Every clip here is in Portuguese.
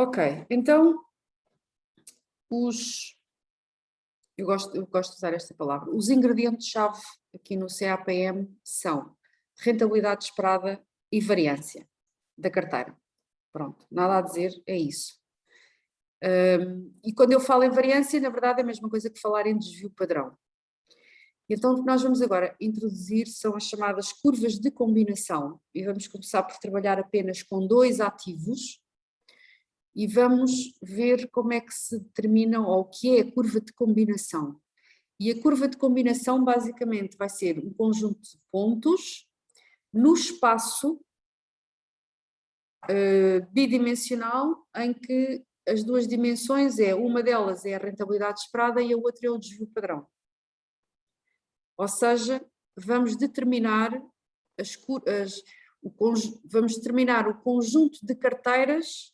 Ok, então, eu gosto de usar esta palavra, os ingredientes-chave aqui no CAPM são rentabilidade esperada e variância da carteira. Pronto, nada a dizer, é isso. E quando eu falo em variância, na verdade é a mesma coisa que falar em desvio padrão. Então, o que nós vamos agora introduzir são as chamadas curvas de combinação, e vamos começar por trabalhar apenas com 2 ativos, e vamos ver como é que se determina, ou o que é a curva de combinação. E a curva de combinação basicamente vai ser um conjunto de pontos no espaço bidimensional, em que as 2 dimensões uma delas é a rentabilidade esperada e a outra é o desvio padrão. Ou seja, vamos determinar o conjunto de carteiras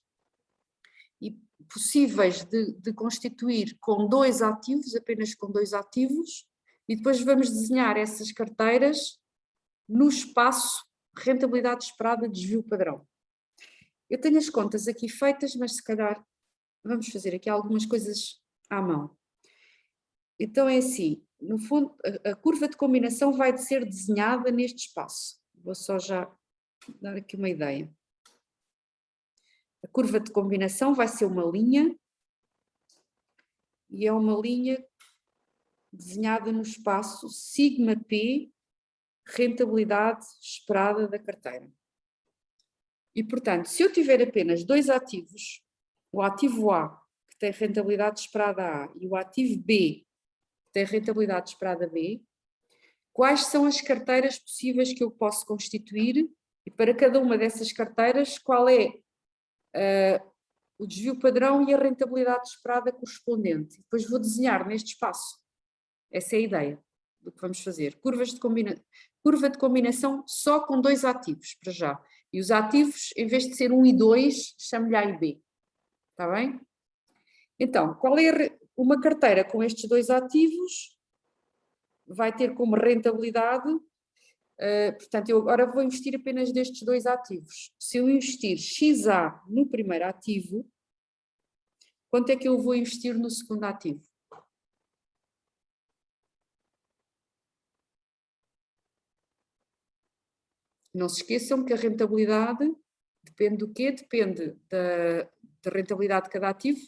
e possíveis de constituir com 2 ativos, apenas com 2 ativos, e depois vamos desenhar essas carteiras no espaço rentabilidade esperada, desvio padrão. Eu tenho as contas aqui feitas, mas se calhar vamos fazer aqui algumas coisas à mão. Então é assim, no fundo, a curva de combinação vai ser desenhada neste espaço. Vou só já dar aqui uma ideia. A curva de combinação vai ser uma linha, e é uma linha desenhada no espaço sigma P, rentabilidade esperada da carteira. E, portanto, se eu tiver apenas 2 ativos, o ativo A, que tem rentabilidade esperada A, e o ativo B, que tem rentabilidade esperada B, quais são as carteiras possíveis que eu posso constituir, e para cada uma dessas carteiras, qual é o desvio padrão e a rentabilidade esperada correspondente. Depois vou desenhar neste espaço. Essa é a ideia do que vamos fazer. Curva de combinação só com 2 ativos, para já. E os ativos, em vez de ser 1 e 2, chamo-lhe A e B. Está bem? Então, qual é uma carteira com estes 2 ativos? Vai ter como rentabilidade, portanto, eu agora vou investir apenas nestes 2 ativos. Se eu investir XA no primeiro ativo, quanto é que eu vou investir no segundo ativo? Não se esqueçam que a rentabilidade depende do quê? Depende da rentabilidade de cada ativo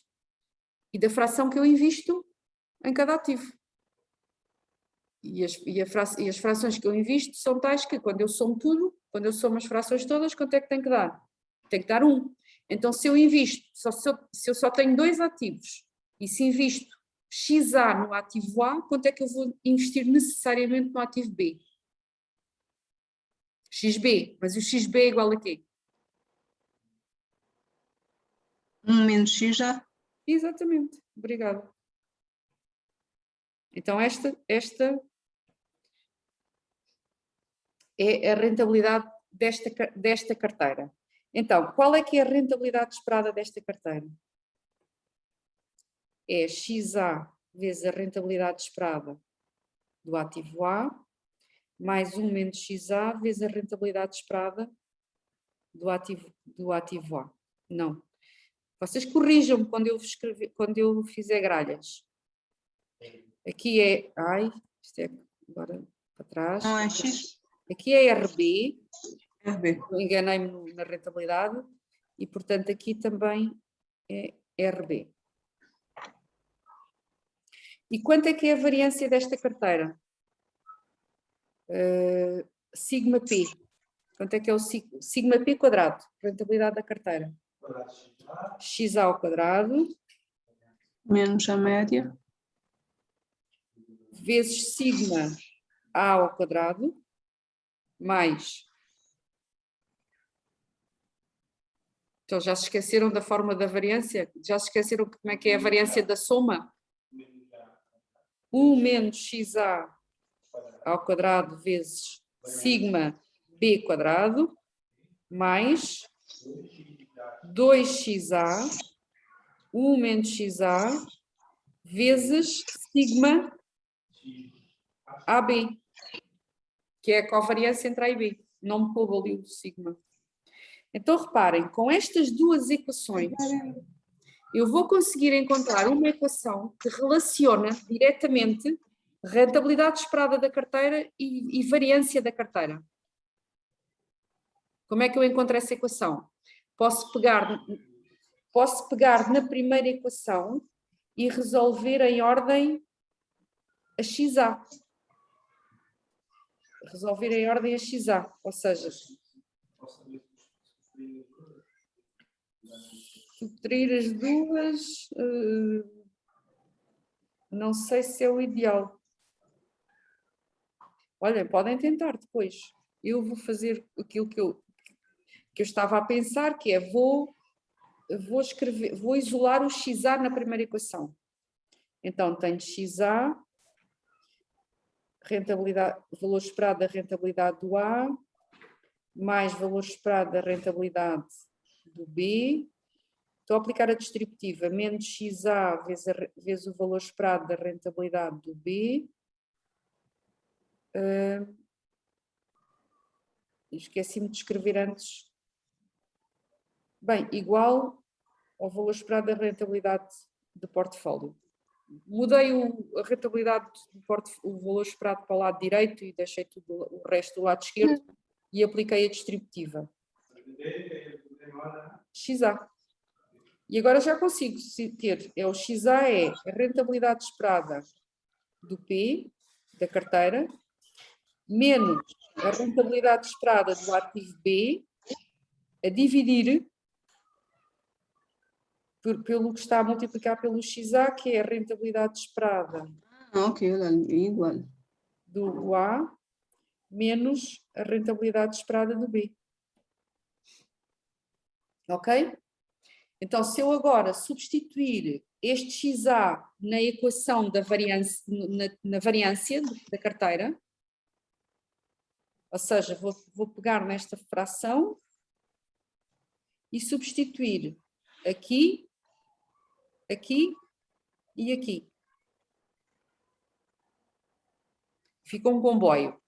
e da fração que eu invisto em cada ativo. E as frações que eu invisto são tais que, quando eu somo tudo, quando eu somo as frações todas, quanto é que tem que dar? Tem que dar 1. Então, se eu invisto, se eu só tenho 2 ativos, e se invisto XA no ativo A, quanto é que eu vou investir necessariamente no ativo B? XB, mas o XB é igual a quê? 1 menos X já? Exatamente, obrigada. Então esta é a rentabilidade desta carteira. Então, qual é que é a rentabilidade esperada desta carteira? É XA vezes a rentabilidade esperada do ativo A, mais 1 menos XA vezes a rentabilidade esperada do ativo A. Não. Vocês corrijam-me quando eu fizer gralhas. Aqui é... Ai, isto é agora para trás. Não é X? Aqui é RB. RB. Enganei-me na rentabilidade. E, portanto, aqui também é RB. E quanto é que é a variância desta carteira? Sigma P. Quanto é que é o sigma P quadrado? Rentabilidade da carteira. XA ao quadrado. Menos a média. Vezes sigma A ao quadrado. Mais... Então já se esqueceram da forma da variância? Já se esqueceram como é que é a variância da soma? 1 menos XA ao quadrado vezes sigma B quadrado mais 2XA, 1 menos XA vezes sigma AB, que é a covariância entre A e B. Não me coube ali o sigma. Então, reparem, com estas duas equações, eu vou conseguir encontrar uma equação que relaciona diretamente rentabilidade esperada da carteira e variância da carteira. Como é que eu encontro essa equação? Posso pegar na primeira equação e resolver em ordem a XA. Resolver em ordem a XA, ou seja, subtrair as duas, não sei se é o ideal. Olha, podem tentar depois. Eu vou fazer aquilo que eu estava a pensar, que é vou isolar o XA na primeira equação. Então, tenho XA, rentabilidade, valor esperado da rentabilidade do A, mais valor esperado da rentabilidade do B. Estou a aplicar a distributiva, menos XA vezes o valor esperado da rentabilidade do B. Esqueci-me de escrever antes. Bem, igual ao valor esperado da rentabilidade do portfólio. Mudei a rentabilidade o valor esperado para o lado direito e deixei tudo o resto do lado esquerdo e apliquei a distributiva. XA. E agora já consigo ter, o XA é a rentabilidade esperada do P, da carteira, menos a rentabilidade esperada do ativo B, a dividir pelo que está a multiplicar pelo XA, que é a rentabilidade esperada igual. do A, menos a rentabilidade esperada do B. Ok? Então, se eu agora substituir este XA na equação da variância, na variância da carteira, ou seja, vou pegar nesta fração e substituir aqui, aqui e aqui. Fica um comboio.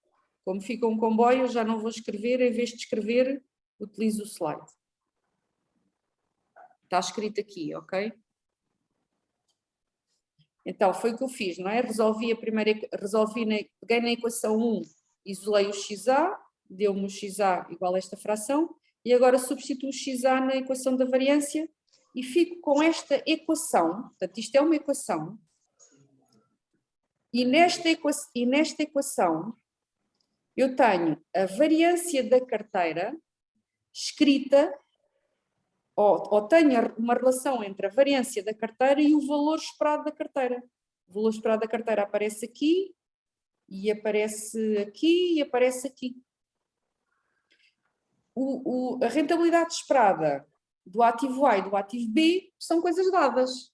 Como fica um comboio, eu já não vou escrever, em vez de escrever, utilizo o slide. Está escrito aqui, ok? Então, foi o que eu fiz, não é? Peguei na equação 1, isolei o XA, deu-me o XA igual a esta fração, e agora substituo o XA na equação da variância e fico com esta equação, portanto, isto é uma equação, e nesta equação eu tenho a variância da carteira escrita, ou tenho uma relação entre a variância da carteira e o valor esperado da carteira. O valor esperado da carteira aparece aqui, e aparece aqui, e aparece aqui. A rentabilidade esperada do ativo A e do ativo B são coisas dadas.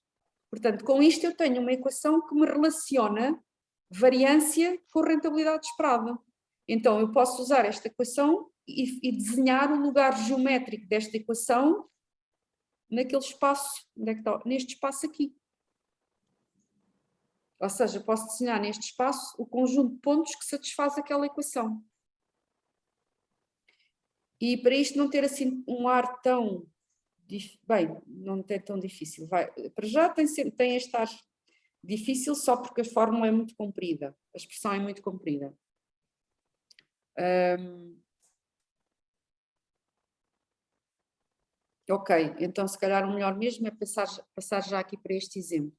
Portanto, com isto eu tenho uma equação que me relaciona variância com rentabilidade esperada. Então, eu posso usar esta equação e desenhar o lugar geométrico desta equação naquele espaço, onde é que está? Neste espaço aqui. Ou seja, posso desenhar neste espaço o conjunto de pontos que satisfaz aquela equação. E para isto não ter assim um ar tão... Bem, não é tão difícil. Para já tem este ar difícil só porque a fórmula é muito comprida. A expressão é muito comprida. Ok, então se calhar o melhor mesmo é passar já aqui para este exemplo.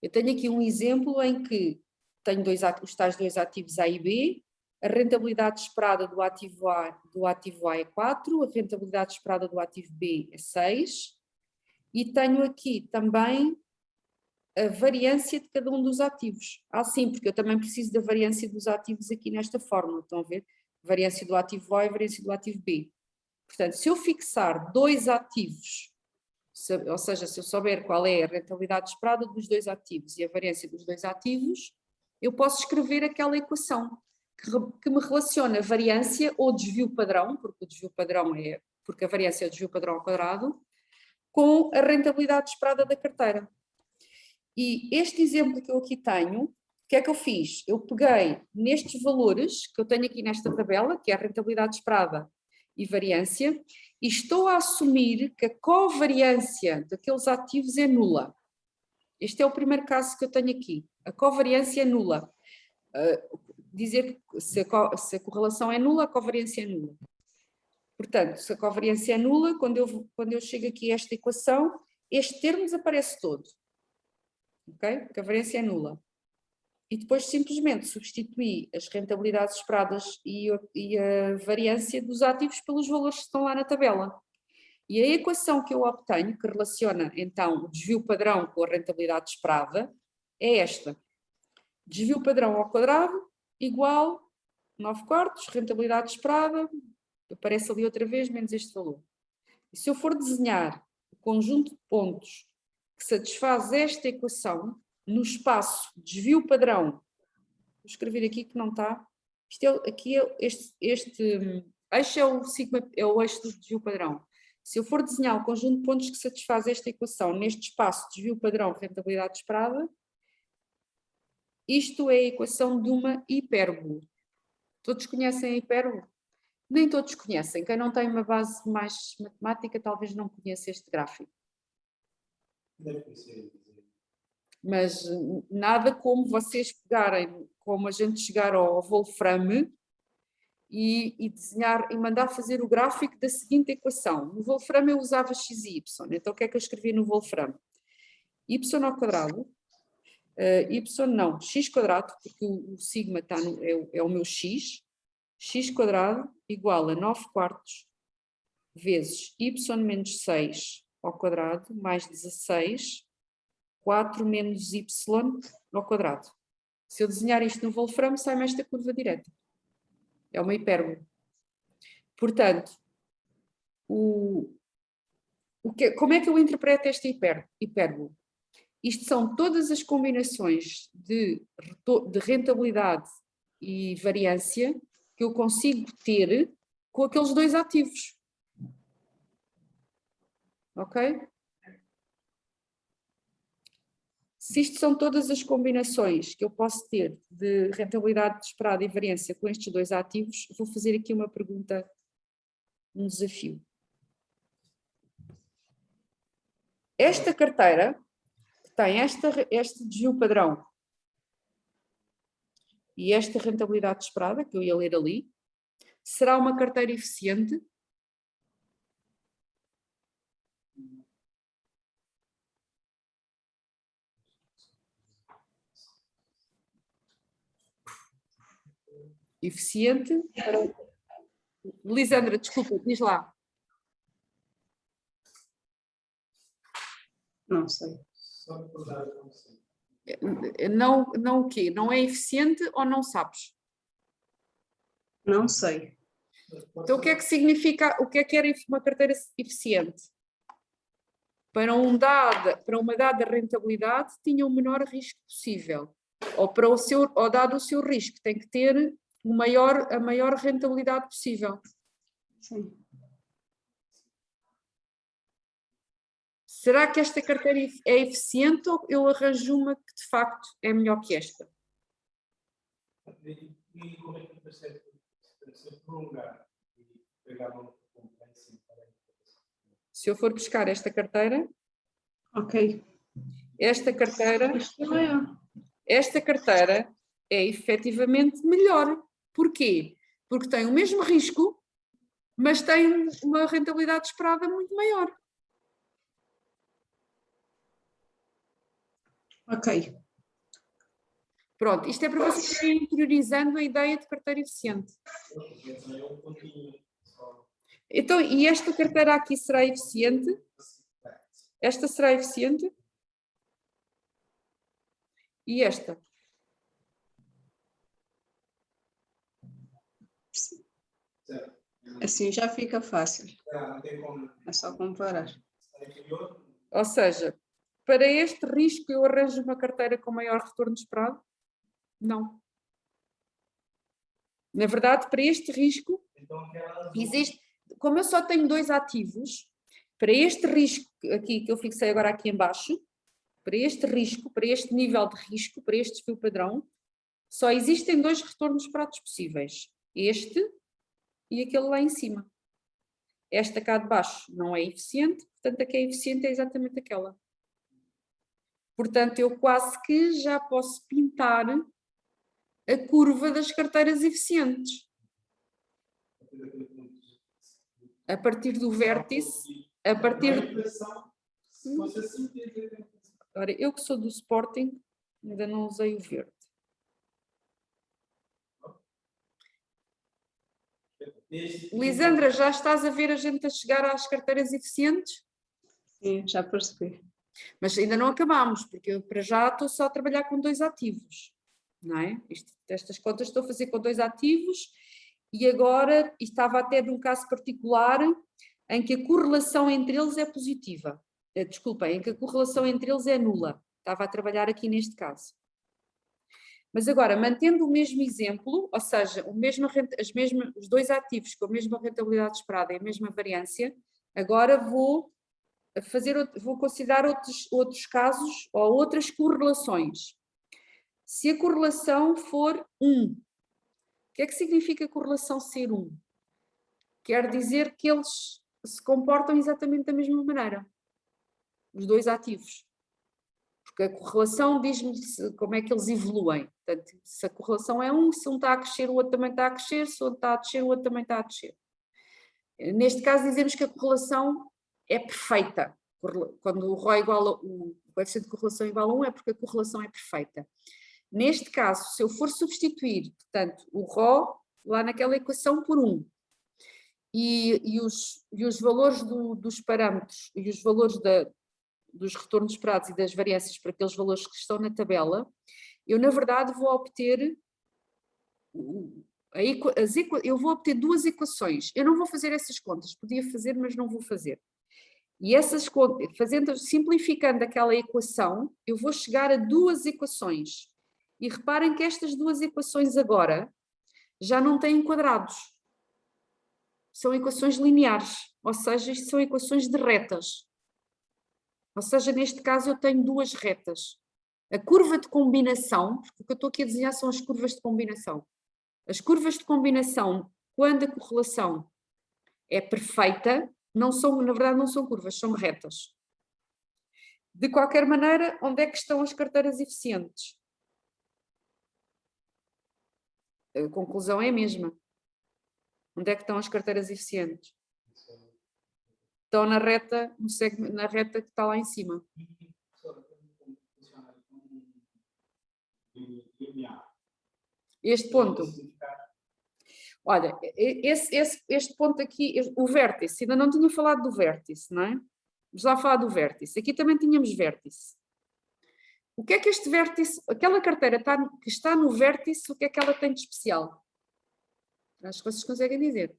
Eu tenho aqui um exemplo em que tenho os tais dois ativos A e B, a rentabilidade esperada do ativo A é 4, a rentabilidade esperada do ativo B é 6, e tenho aqui também a variância de cada um dos ativos. Sim, porque eu também preciso da variância dos ativos aqui nesta fórmula, estão a ver? Variância do ativo A e variância do ativo B. Portanto, se eu fixar dois ativos, ou seja, se eu souber qual é a rentabilidade esperada dos dois ativos e a variância dos dois ativos, eu posso escrever aquela equação que me relaciona a variância ou desvio padrão, porque o desvio padrão porque a variância é o desvio padrão ao quadrado, com a rentabilidade esperada da carteira. E este exemplo que eu aqui tenho, o que é que eu fiz? Eu peguei nestes valores que eu tenho aqui nesta tabela, que é a rentabilidade esperada e variância, e estou a assumir que a covariância daqueles ativos é nula. Este é o primeiro caso que eu tenho aqui. A covariância é nula. Dizer que se a correlação é nula, a covariância é nula. Portanto, se a covariância é nula, quando eu chego aqui a esta equação, este termo desaparece todo. Ok? A covariância é nula. E depois simplesmente substituir as rentabilidades esperadas e a variância dos ativos pelos valores que estão lá na tabela. E a equação que eu obtenho, que relaciona então o desvio padrão com a rentabilidade esperada, é esta. Desvio padrão ao quadrado igual 9/4, rentabilidade esperada, aparece ali outra vez, menos este valor. E se eu for desenhar o conjunto de pontos que satisfaz esta equação, no espaço desvio padrão, vou escrever aqui que não está, este eixo é o sigma, é o eixo do desvio padrão. Se eu for desenhar o conjunto de pontos que satisfaz esta equação neste espaço desvio padrão rentabilidade esperada, isto é a equação de uma hipérbole. Todos conhecem a hipérbole? Nem todos conhecem. Quem não tem uma base mais matemática talvez não conheça este gráfico. Mas nada como vocês pegarem, como a gente chegar ao Wolfram e desenhar e mandar fazer o gráfico da seguinte equação. No Wolfram eu usava x e y, então o que é que eu escrevi no Wolfram? Y ao quadrado, y não, x quadrado, porque o sigma está é o meu x quadrado igual a 9/4 vezes y menos 6 ao quadrado mais 16, 4 menos y ao quadrado. Se eu desenhar isto no Wolfram, sai-me esta curva direta. É uma hipérbole. Portanto, como é que eu interpreto esta hipérbole? Isto são todas as combinações de rentabilidade e variância que eu consigo ter com aqueles dois ativos. Ok? Se isto são todas as combinações que eu posso ter de rentabilidade esperada e variância com estes dois ativos, vou fazer aqui uma pergunta, um desafio. Esta carteira, que tem este desvio padrão e esta rentabilidade esperada, que eu ia ler ali, será uma carteira eficiente? Eficiente? Lisandra, desculpa, diz lá. Não sei. Não o quê? Não é eficiente ou não sabes? Não sei. Então o que é que significa, o que é que era uma carteira eficiente? Para uma dada rentabilidade tinha o menor risco possível. Ou dado o seu risco, tem que ter a maior rentabilidade possível. Sim. Será que esta carteira é eficiente ou eu arranjo uma que de facto é melhor que esta? E como é que percebe se eu prolongar e pegar uma compensa? Se eu for buscar esta carteira, Ok. esta carteira é efetivamente melhor. Porquê? Porque tem o mesmo risco, mas tem uma rentabilidade esperada muito maior. Ok. Pronto, isto é para vocês irem interiorizando a ideia de carteira eficiente. Então, e esta carteira aqui será eficiente? Esta será eficiente? E esta? Assim já fica fácil. É só comparar. Ou seja, para este risco eu arranjo uma carteira com maior retorno esperado? Não. Na verdade, para este risco, existe, como eu só tenho dois ativos, para este risco aqui que eu fixei agora aqui em baixo, para este risco, para este nível de risco, para este desvio padrão, só existem dois retornos esperados possíveis. Este e aquele lá em cima. esta cá de baixo não é eficiente, portanto a que é eficiente é exatamente aquela. Portanto, eu quase que já posso pintar a curva das carteiras eficientes. A partir do vértice, a partir... Ora, eu que sou do Sporting, ainda não usei o verde. Lisandra, já estás a ver a gente a chegar às carteiras eficientes? Sim, já percebi. Mas ainda não acabámos, porque eu para já estou só a trabalhar com 2 ativos, não é? Estas contas estou a fazer com 2 ativos e agora estava até num caso particular em que a correlação entre eles é positiva. Desculpem, em que a correlação entre eles é nula. Estava a trabalhar aqui neste caso. Mas agora, mantendo o mesmo exemplo, ou seja, os 2 ativos com a mesma rentabilidade esperada e a mesma variância, agora vou considerar outros casos ou outras correlações. Se a correlação for 1, o que é que significa a correlação ser 1? Quer dizer que eles se comportam exatamente da mesma maneira, os 2 ativos. Porque a correlação diz-me como é que eles evoluem. Portanto, se a correlação é 1, se um está a crescer, o outro também está a crescer, se o outro está a descer, o outro também está a descer. Neste caso, dizemos que a correlação é perfeita. Quando o ROI o coeficiente de correlação igual a 1 é porque a correlação é perfeita. Neste caso, se eu for substituir, portanto, o RO lá naquela equação por 1 e os valores dos parâmetros e os valores dos retornos esperados e das variâncias para aqueles valores que estão na tabela, eu na verdade vou obter eu vou obter 2 equações. Eu não vou fazer essas contas, podia fazer, mas não vou fazer. E essas contas, simplificando aquela equação, eu vou chegar a 2 equações. E reparem que estas 2 equações agora já não têm quadrados. São equações lineares, ou seja, isto são equações de retas. Ou seja, neste caso eu tenho 2 retas. A curva de combinação, porque o que eu estou aqui a desenhar são as curvas de combinação. As curvas de combinação, quando a correlação é perfeita, na verdade não são curvas, são retas. De qualquer maneira, onde é que estão as carteiras eficientes? A conclusão é a mesma. Onde é que estão as carteiras eficientes? Estão na reta, na reta que está lá em cima. Este ponto. Olha, este ponto aqui, o vértice, ainda não tinha falado do vértice, não é? Vamos lá falar do vértice. Aqui também tínhamos vértice. O que é que este vértice, aquela carteira que está no vértice, o que é que ela tem de especial? Acho que vocês conseguem dizer.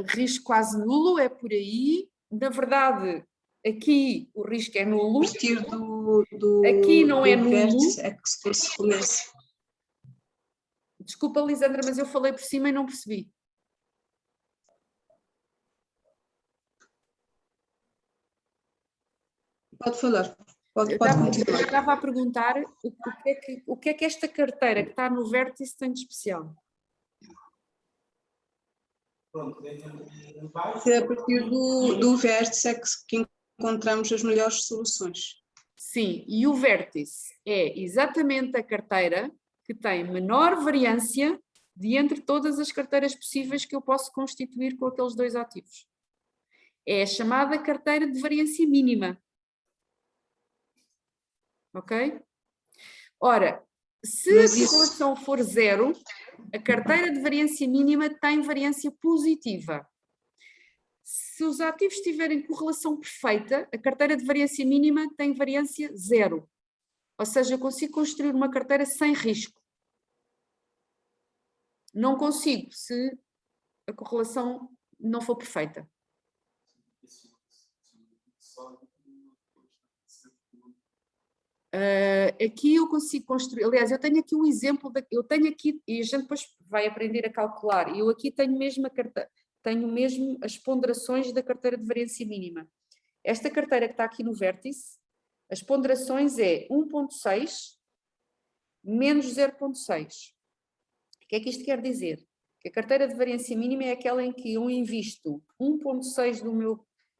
Risco quase nulo, é por aí. Na verdade, aqui o risco é nulo. A partir aqui não é nulo. Vértice é que se começa. Desculpa, Lisandra, mas eu falei por cima e não percebi. Pode falar. Pode Eu continuar. estava a perguntar o que é que esta carteira que está no vértice tem de especial? É a partir do vértice é que encontramos as melhores soluções. Sim, e o vértice é exatamente a carteira que tem menor variância de entre todas as carteiras possíveis que eu posso constituir com aqueles 2 ativos. É a chamada carteira de variância mínima. Ok? Ora, se a correlação for 0, a carteira de variância mínima tem variância positiva. Se os ativos tiverem correlação perfeita, a carteira de variância mínima tem variância 0. Ou seja, eu consigo construir uma carteira sem risco. Não consigo se a correlação não for perfeita. Aqui eu consigo construir, aliás, eu tenho aqui um exemplo, eu tenho aqui, e a gente depois vai aprender a calcular, eu aqui tenho mesmo as ponderações da carteira de variância mínima. Esta carteira que está aqui no vértice, as ponderações é 1.6 menos 0.6. O que é que isto quer dizer? Que a carteira de variância mínima é aquela em que eu invisto 1,6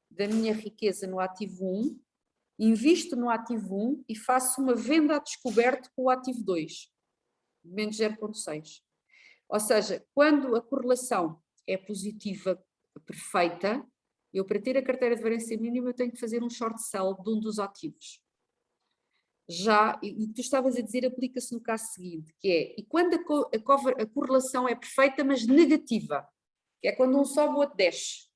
da minha riqueza no ativo 1, invisto no ativo 1 e faço uma venda a descoberto com o ativo 2, menos 0,6. Ou seja, quando a correlação é positiva, perfeita, eu para ter a carteira de variância mínima eu tenho que fazer um short sell de um dos ativos. Já, e tu estavas a dizer, aplica-se no caso seguinte, que é, e quando a correlação é perfeita, mas negativa, que é quando um sobe o outro desce.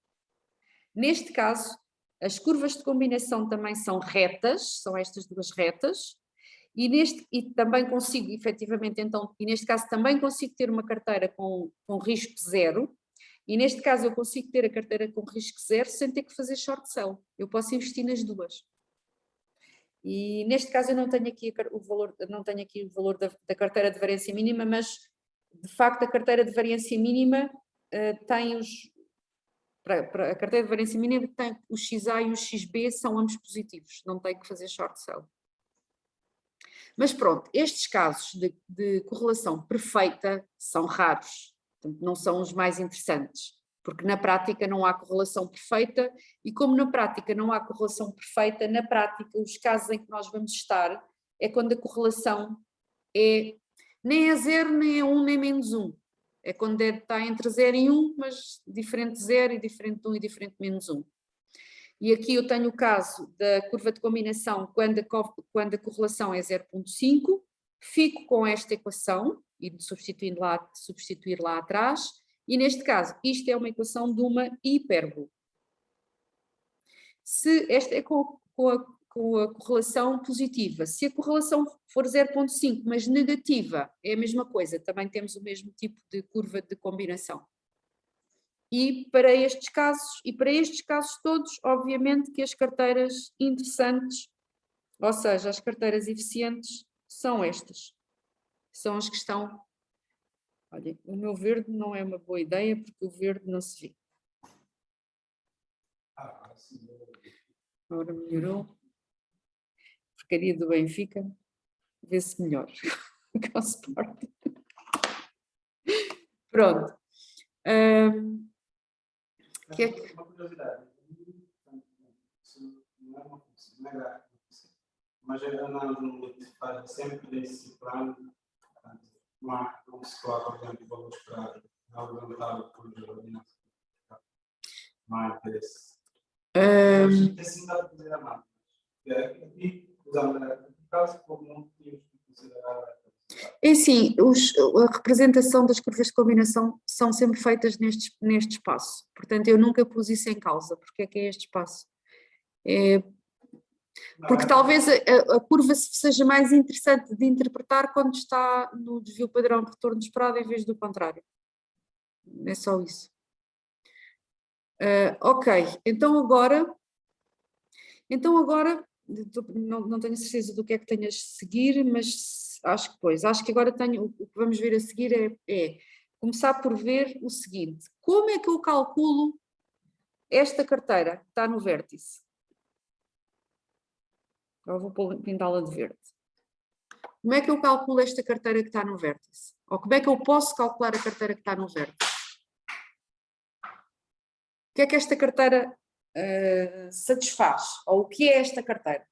Neste caso, as curvas de combinação também são retas, são estas duas retas, e também consigo, efetivamente, então, e neste caso também consigo ter uma carteira com risco zero, e neste caso eu consigo ter a carteira com risco zero sem ter que fazer short sell. Eu posso investir nas duas. E neste caso eu não tenho aqui o valor da carteira de variância mínima, mas de facto a carteira de variância mínima tem para a carteira de variância mínima tem o XA e o XB são ambos positivos, não tem que fazer short sell. Mas pronto, estes casos de correlação perfeita são raros, portanto, não são os mais interessantes. Porque na prática não há correlação perfeita e como na prática não há correlação perfeita, na prática os casos em que nós vamos estar é quando a correlação nem é 0, nem é 1, nem menos 1. É quando está entre 0 e 1, mas diferente de 0 e diferente de 1 e diferente de menos 1. E aqui eu tenho o caso da curva de combinação quando a correlação é 0,5, fico com esta equação, e substituir lá atrás. E neste caso, isto é uma equação de uma hipérbole. Se esta é com a correlação positiva, se a correlação for 0,5, mas negativa, é a mesma coisa, também temos o mesmo tipo de curva de combinação. E para estes casos todos, obviamente que as carteiras interessantes, ou seja, as carteiras eficientes, são estas. São as que estão... Olha, o meu verde não é uma boa ideia porque o verde não se vê. Agora melhorou. Porcaria do Benfica. Vê-se melhor. Com o Sporting. Pronto. Que é que... Uma curiosidade. Isso não é uma função, não é gráfico, mas a análise faz sempre esse plano. Não se coloca, por exemplo, o valor esperado, aumentado por não há interesse. Assim dá para fazer a máquina. Aqui, usando o caso, como não tínhamos que considerar. É assim, a representação das curvas de combinação são sempre feitas neste espaço. Portanto, eu nunca pus isso em causa. Porque é que é este espaço? Porque talvez a curva seja mais interessante de interpretar quando está no desvio padrão de retorno esperado em vez do contrário. É só isso. Ok, então agora não tenho certeza do que é que tenho a seguir, mas acho que agora o que vamos ver a seguir é começar por ver o seguinte: como é que eu calculo esta carteira que está no vértice? Agora vou pintá-la de verde. Como é que eu calculo esta carteira que está no vértice? Ou como é que eu posso calcular a carteira que está no vértice? O que é que esta carteira satisfaz? Ou o que é esta carteira?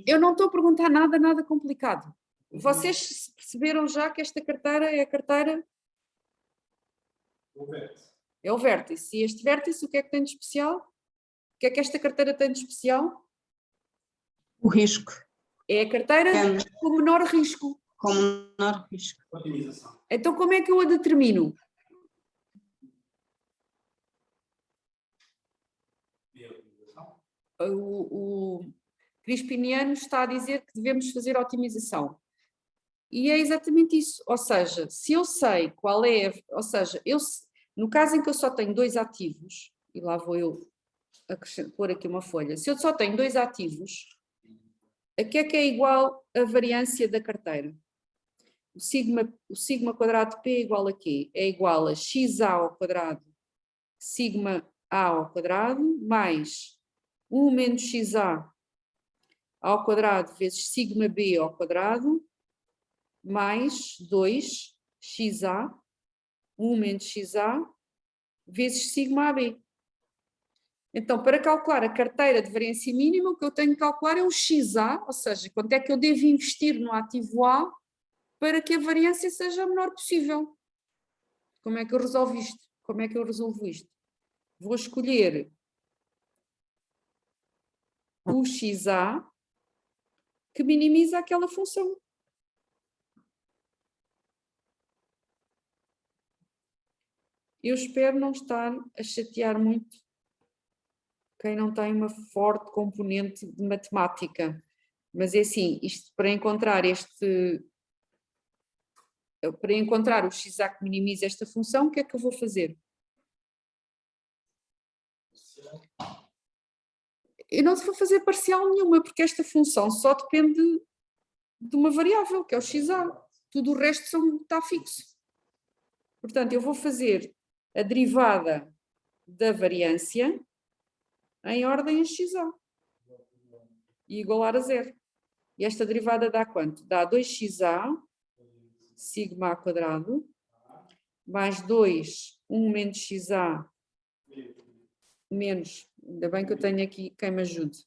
Eu não estou a perguntar nada complicado. Vocês perceberam já que esta carteira é a carteira? É o vértice. E este vértice, o que é que tem de especial? O que é que esta carteira tem de especial? O risco. É a carteira com menor risco. Com menor risco. Então, como é que eu a determino? O Crispiniano está a dizer que devemos fazer otimização. E é exatamente isso. Ou seja, se eu sei qual é... Ou seja, no caso em que eu só tenho 2 ativos, e lá vou eu pôr aqui uma folha, se eu só tenho 2 ativos, a que é igual a variância da carteira? O sigma quadrado P é igual a quê? É igual a XA ao quadrado sigma A ao quadrado mais 1 menos xa ao quadrado vezes sigma b ao quadrado, mais 2xa, 1 menos xa, vezes sigma AB. Então, para calcular a carteira de variância mínima, o que eu tenho que calcular é o xa, ou seja, quanto é que eu devo investir no ativo A para que a variância seja a menor possível. Como é que eu resolvo isto? Como é que eu resolvo isto? Vou escolher o xa que minimiza aquela função. Eu espero não estar a chatear muito quem não tem uma forte componente de matemática. Mas é assim, isto para encontrar o xa que minimiza esta função, o que é que eu vou fazer? Eu não vou fazer parcial nenhuma, porque esta função só depende de uma variável, que é o xa. Tudo o resto está fixo. Portanto, eu vou fazer a derivada da variância em ordem a xa e igualar a zero. E esta derivada dá quanto? Dá 2xa sigma a quadrado mais 2, 1 menos xa menos, ainda bem que eu tenho aqui quem me ajude,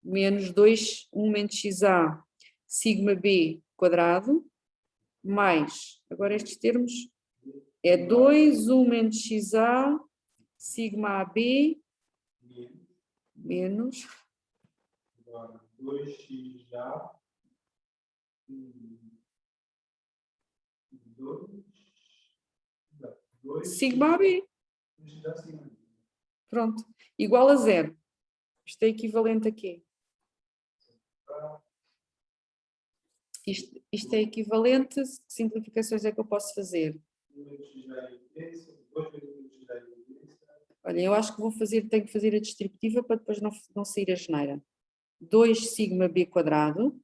menos 2, 1 menos xa sigma b quadrado mais, agora estes termos, é 2, 1 menos xa sigma ab menos 2xa sigma ab. Pronto, igual a zero. Isto é equivalente a quê? Isto é equivalente, que simplificações é que eu posso fazer? Olha, eu acho que tenho que fazer a distributiva para depois não sair a geneira. 2 sigma b quadrado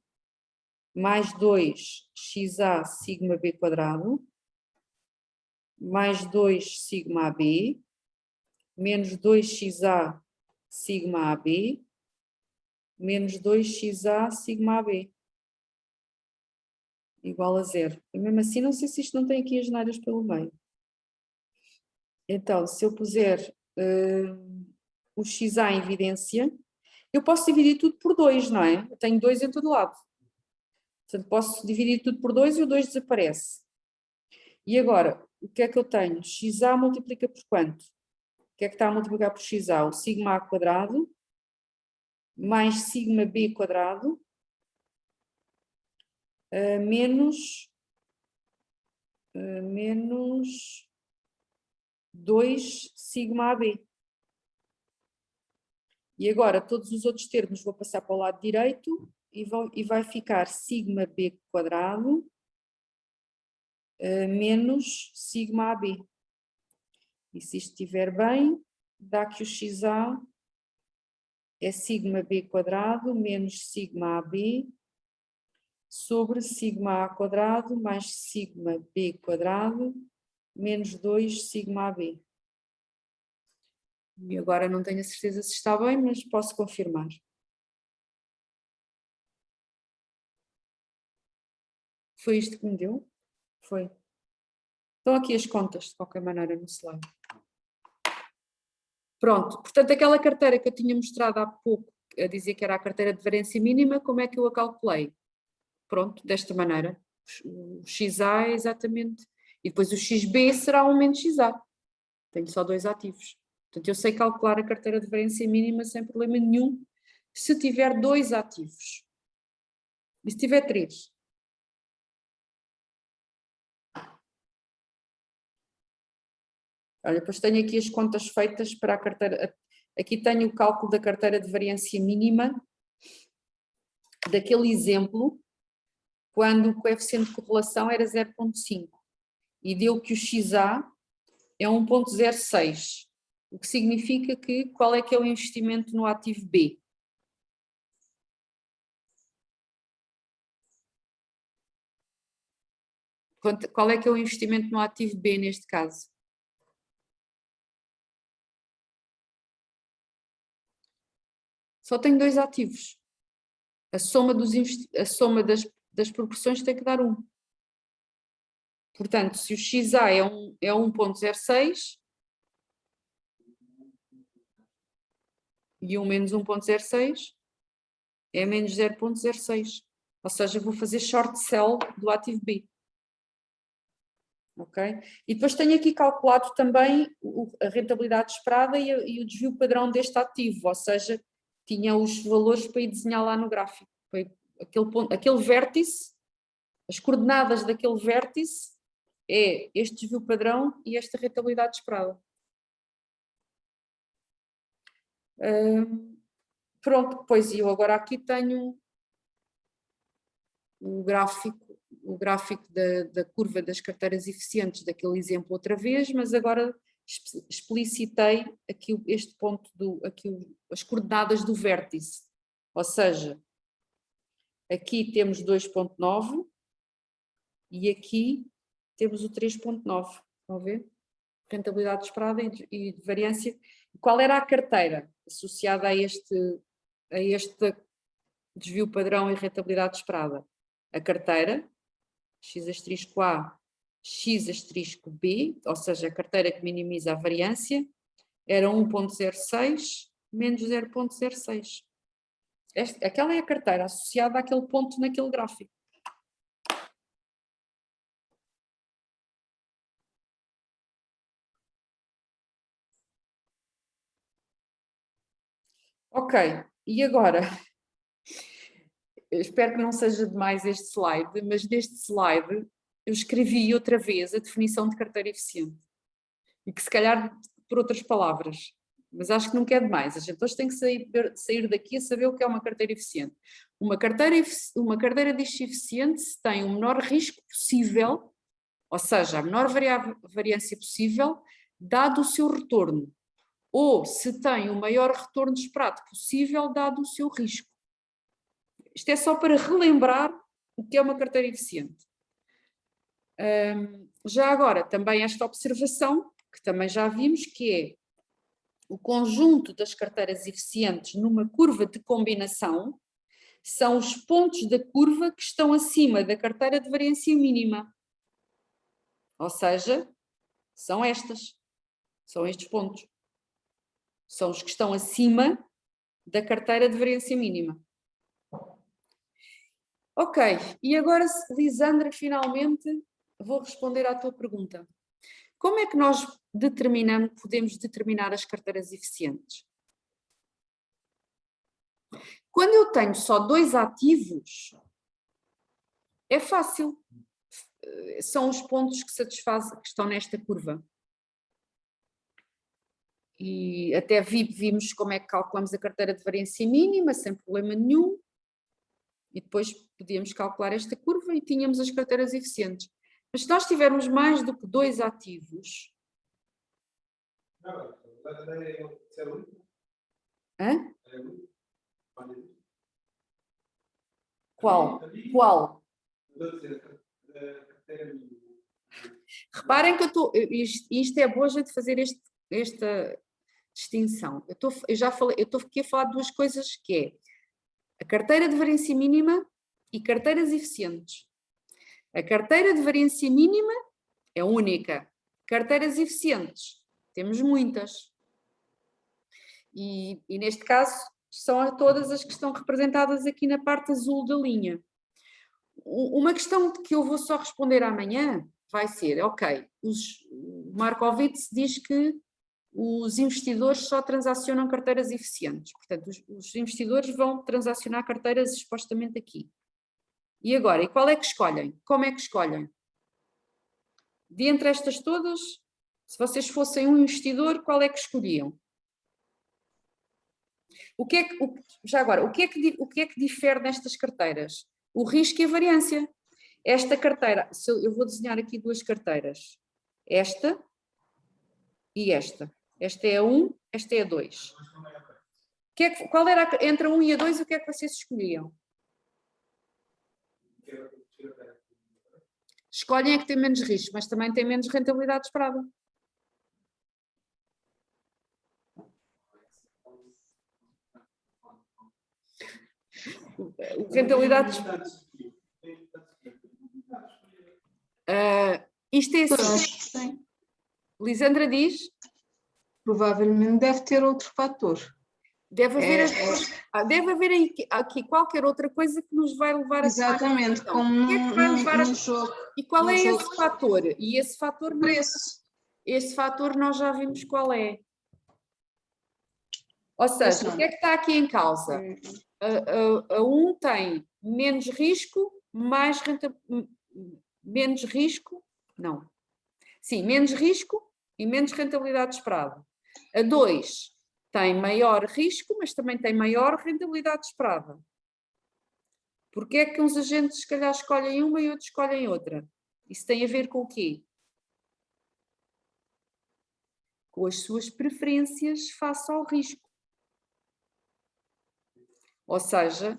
mais 2 xa sigma b quadrado mais 2 sigma ab menos 2xa sigma ab menos 2xa sigma ab igual a zero. E mesmo assim não sei se isto não tem aqui as geneiras pelo meio. Então, se eu puser o xa em evidência, eu posso dividir tudo por 2, não é? Eu tenho 2 em todo lado. Portanto, posso dividir tudo por 2 e o 2 desaparece. E agora, o que é que eu tenho? Xa multiplica por quanto? O que é que está a multiplicar por xa? O sigma a quadrado mais sigma b quadrado menos 2 sigma ab. E agora todos os outros termos vou passar para o lado direito e vai ficar sigma b quadrado menos sigma ab. E se isto estiver bem, dá que o xa é sigma b quadrado menos sigma ab sobre sigma a quadrado mais sigma b quadrado menos 2 sigma ab. E agora não tenho a certeza se está bem, mas posso confirmar. Foi isto que me deu? Foi. Estão aqui as contas, de qualquer maneira, no slide. Pronto, portanto, aquela carteira que eu tinha mostrado há pouco, a dizer que era a carteira de variância mínima, como é que eu a calculei? Pronto, desta maneira. O xa é exatamente. E depois o xb será 1 menos xa. Tenho só 2 ativos. Portanto, eu sei calcular a carteira de variância mínima sem problema nenhum, se tiver 2 ativos. E se tiver 3? Olha, depois tenho aqui as contas feitas para a carteira. Aqui tenho o cálculo da carteira de variância mínima, daquele exemplo, quando o coeficiente de correlação era 0,5 e deu que o xa é 1,06, o que significa que qual é que é o investimento no ativo B? Qual é que é o investimento no ativo B neste caso? Só tenho 2 ativos. A soma das proporções tem que dar 1. Portanto, se o XA é 1.06 e 1 menos 1.06 é menos 0.06. Ou seja, vou fazer short sell do ativo B. Ok? E depois tenho aqui calculado também a rentabilidade esperada e o desvio padrão deste ativo, ou seja, tinha os valores para ir desenhar lá no gráfico. Aquele vértice, as coordenadas daquele vértice é este desvio padrão e esta rentabilidade esperada. Pronto, pois eu agora aqui tenho o gráfico da curva das carteiras eficientes daquele exemplo outra vez, mas agora explicitei aqui este ponto, as coordenadas do vértice, ou seja, aqui temos 2.9 e aqui temos o 3.9, estão a ver? Rentabilidade esperada e de variância. Qual era a carteira associada a este desvio padrão e rentabilidade esperada? A carteira X'(A), X'(B), ou seja, a carteira que minimiza a variância, era 1.06 menos 0.06. Aquela é a carteira associada àquele ponto naquele gráfico. Ok, e agora? Eu espero que não seja demais este slide, mas neste slide eu escrevi outra vez a definição de carteira eficiente. E que se calhar por outras palavras, mas acho que nunca é demais. A gente hoje tem que sair daqui a saber o que é uma carteira eficiente. Uma carteira diz eficiente se tem o menor risco possível, ou seja, a menor variância possível, dado o seu retorno. Ou se tem o maior retorno esperado possível, dado o seu risco. Isto é só para relembrar o que é uma carteira eficiente. Já agora, também esta observação, que também já vimos, que é o conjunto das carteiras eficientes numa curva de combinação são os pontos da curva que estão acima da carteira de variância mínima. Ou seja, são estes pontos. São os que estão acima da carteira de variância mínima. Ok, e agora, Lisandra, finalmente vou responder à tua pergunta. Como é que nós podemos determinar as carteiras eficientes? Quando eu tenho só 2 ativos, é fácil. São os pontos que satisfazem, que estão nesta curva. E até vimos como é que calculamos a carteira de variância mínima, sem problema nenhum. E depois podíamos calcular esta curva e tínhamos as carteiras eficientes. Mas se nós tivermos mais do que 2 ativos... Hã? Qual? Reparem que isto é boa de fazer esta distinção. Eu estou aqui a falar de 2 coisas, que é a carteira de variância mínima e carteiras eficientes. A carteira de variância mínima é única. Carteiras eficientes, temos muitas. E neste caso, são todas as que estão representadas aqui na parte azul da linha. Uma questão que eu vou só responder amanhã vai ser, ok, o Markowitz diz que os investidores só transacionam carteiras eficientes. Portanto, os investidores vão transacionar carteiras supostamente aqui. E agora, e qual é que escolhem? Como é que escolhem? De entre estas todas, se vocês fossem um investidor, qual é que escolhiam? Já agora, o que é que difere nestas carteiras? O risco e a variância. Esta carteira, eu vou desenhar aqui 2 carteiras. Esta e esta. Esta é a 1, esta é a 2. Qual era entre a 1 e a 2, o que é que vocês escolhiam? Escolhem a que tem menos risco, mas também tem menos rentabilidade esperada. Rentabilidade. Isto é assim. Acho que sim. Lisandra diz, Provavelmente deve ter outro fator. deve haver aqui qualquer outra coisa que nos vai levar a... Exatamente, Então, como o que é que vai levar a... no jogo. E qual é no jogo. esse fator? E esse fator, Preço. esse fator nós já vimos qual é. Ou seja, Pois o que é que está aqui em causa? A um tem menos risco, mais menos risco, não. Sim, menos risco e menos rentabilidade esperada. A 2 tem maior risco, mas também tem maior rentabilidade esperada. Porquê é que uns agentes se calhar escolhem uma e outros escolhem outra? Isso tem a ver com o quê? Com as suas preferências face ao risco. Ou seja,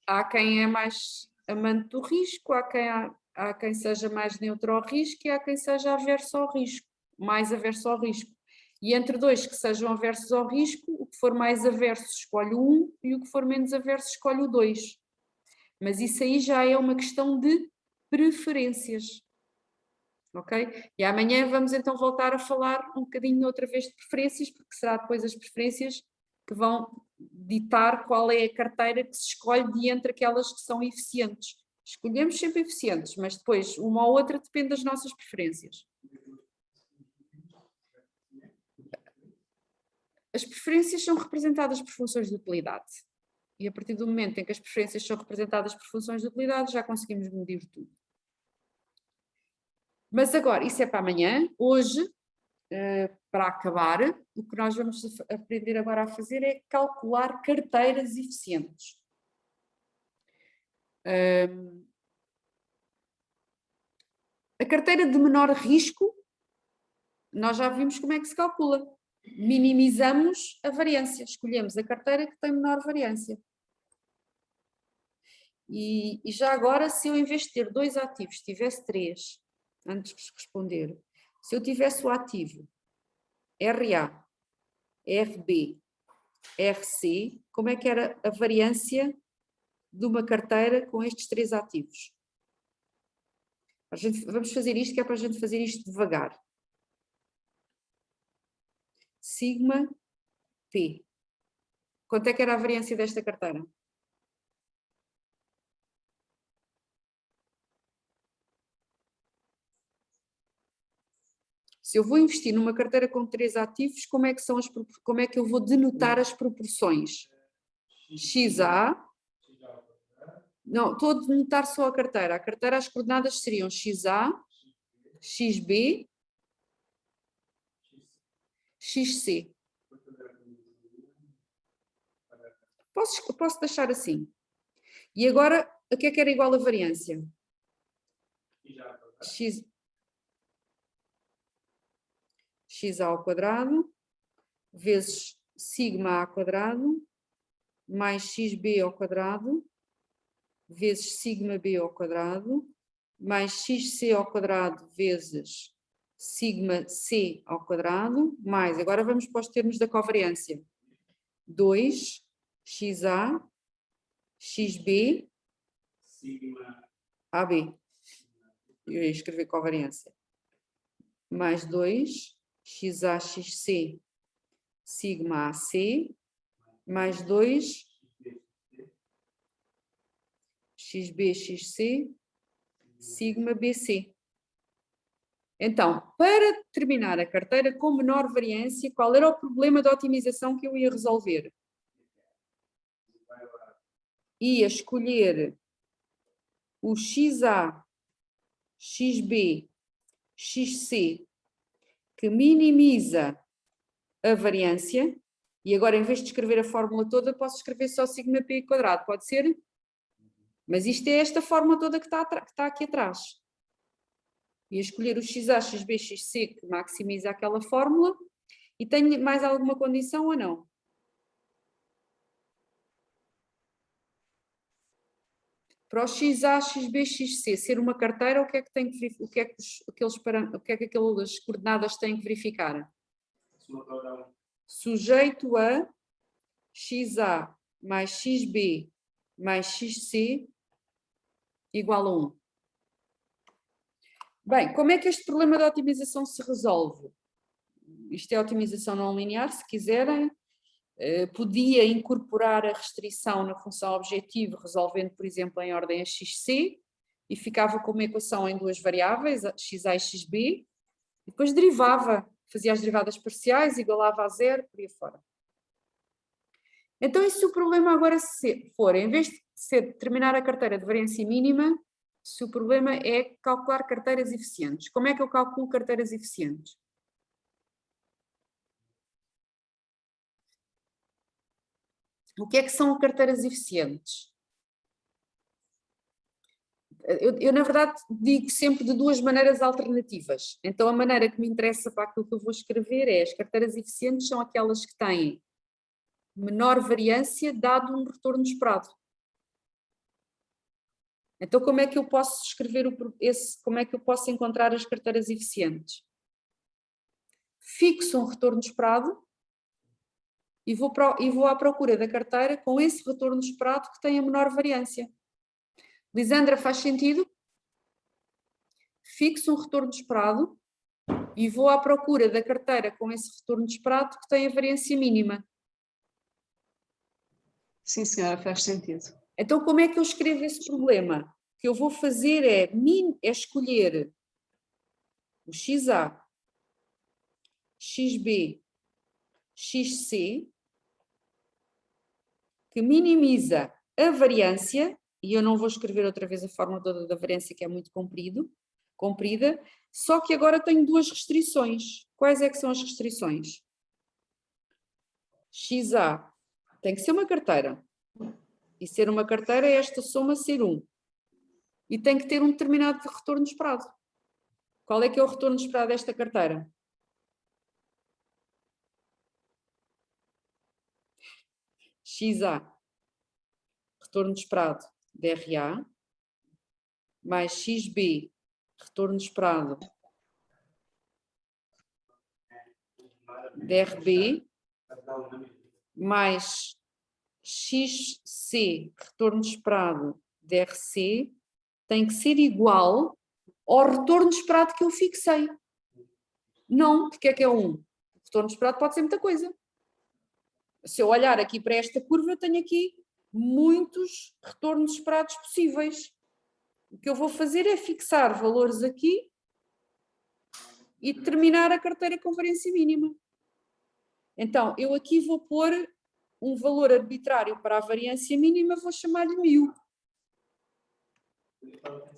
há quem é mais amante do risco, há quem seja mais neutro ao risco e há quem seja averso ao risco, mais averso ao risco. E entre dois que sejam aversos ao risco, o que for mais averso escolhe o 1 e o que for menos averso escolhe o 2. Mas isso aí já é uma questão de preferências. Ok? E amanhã vamos então voltar a falar um bocadinho outra vez de preferências, porque será depois as preferências que vão ditar qual é a carteira que se escolhe de entre aquelas que são eficientes. Escolhemos sempre eficientes, mas depois uma ou outra depende das nossas preferências. As preferências são representadas por funções de utilidade. E a partir do momento em que as preferências são representadas por funções de utilidade, já conseguimos medir tudo. Mas agora, isso é para amanhã. Hoje, para acabar, o que nós vamos aprender agora a fazer é calcular carteiras eficientes. A carteira de menor risco, nós já vimos como é que se calcula. Minimizamos a variância, escolhemos a carteira que tem menor variância. E já agora, se eu em vez de ter 2 ativos, tivesse 3, antes de responder, se eu tivesse o ativo RA, RB, RC, como é que era a variância de uma carteira com estes 3 ativos? Vamos fazer isto, que é para a gente fazer isto devagar. Sigma P. Quanto é que era a variância desta carteira? Se eu vou investir numa carteira com 3 ativos, como é que eu vou denotar as proporções? XA. Não, estou a denotar só a carteira. A carteira, as coordenadas seriam XA, XB, XC. Posso deixar assim. E agora, a que é que era igual a variância? XA ao quadrado, vezes sigma A quadrado, mais XB ao quadrado, vezes sigma B ao quadrado, mais XC ao quadrado, vezes sigma C ao quadrado, mais, agora vamos para os termos da covariância. 2 XA, XB, Sigma AB. Eu ia escrever covariância. Mais 2 XA, XC, sigma AC, mais 2 XB, XC, sigma BC. Então, para determinar a carteira com menor variância, qual era o problema de otimização que eu ia resolver? Ia escolher o XA, XB, XC, que minimiza a variância, e agora em vez de escrever a fórmula toda, posso escrever só sigma P quadrado, pode ser? Mas isto é esta fórmula toda que está aqui atrás. Ia escolher o XA, XB, XC, que maximiza aquela fórmula, e tenho mais alguma condição ou não? Para o XA, XB, XC ser uma carteira, o que é que tem que, o que é que aquelas coordenadas têm que verificar? Sujeito a XA, mais XB mais XC igual a 1. Bem, como é que este problema de otimização se resolve? Isto é otimização não linear, se quiserem. Podia incorporar a restrição na função objetivo, resolvendo, por exemplo, em ordem a XC, e ficava com uma equação em duas variáveis, XA e XB, e depois derivava, fazia as derivadas parciais, igualava a zero, por aí fora. Então, e se o problema agora for, em vez de ser determinar a carteira de variância mínima, se o problema é calcular carteiras eficientes? Como é que eu calculo carteiras eficientes? O que é que são carteiras eficientes? Eu, na verdade, digo sempre de duas maneiras alternativas. Então, a maneira que me interessa para aquilo que eu vou escrever é: as carteiras eficientes são aquelas que têm menor variância dado um retorno esperado. Então, como é que eu posso escrever como é que eu posso encontrar as carteiras eficientes? Fixo um retorno esperado e vou à procura da carteira com esse retorno esperado que tem a menor variância. Lisandra, faz sentido? Fixo um retorno esperado e vou à procura da carteira com esse retorno esperado que tem a variância mínima. Sim, senhora, faz sentido. Então, como é que eu escrevo esse problema? O que eu vou fazer é escolher o XA, XB, XC, que minimiza a variância, e eu não vou escrever outra vez a fórmula toda da variância, que é muito comprida, só que agora tenho duas restrições. Quais é que são as restrições? XA tem que ser uma carteira, e ser uma carteira é esta soma ser 1. E tem que ter um determinado retorno esperado. Qual é que é o retorno esperado desta carteira? XA, retorno esperado DRA, mais XB, retorno esperado DRB, mais XC, retorno esperado DRC, tem que ser igual ao retorno esperado que eu fixei. Não, porque é que é 1? O retorno esperado pode ser muita coisa. Se eu olhar aqui para esta curva, eu tenho aqui muitos retornos esperados possíveis. O que eu vou fazer é fixar valores aqui e determinar a carteira com variância mínima. Então, eu aqui vou pôr um valor arbitrário para a variância mínima, vou chamar-lhe 1000.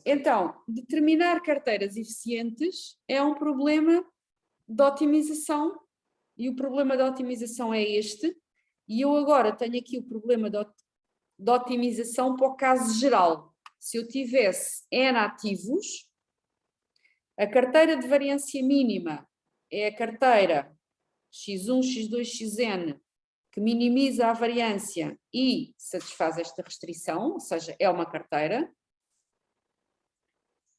Então, determinar carteiras eficientes é um problema de otimização, e o problema de otimização é este, e eu agora tenho aqui o problema de otimização para o caso geral. Se eu tivesse N ativos, a carteira de variância mínima é a carteira X1, X2, Xn, que minimiza a variância e satisfaz esta restrição, ou seja, é uma carteira.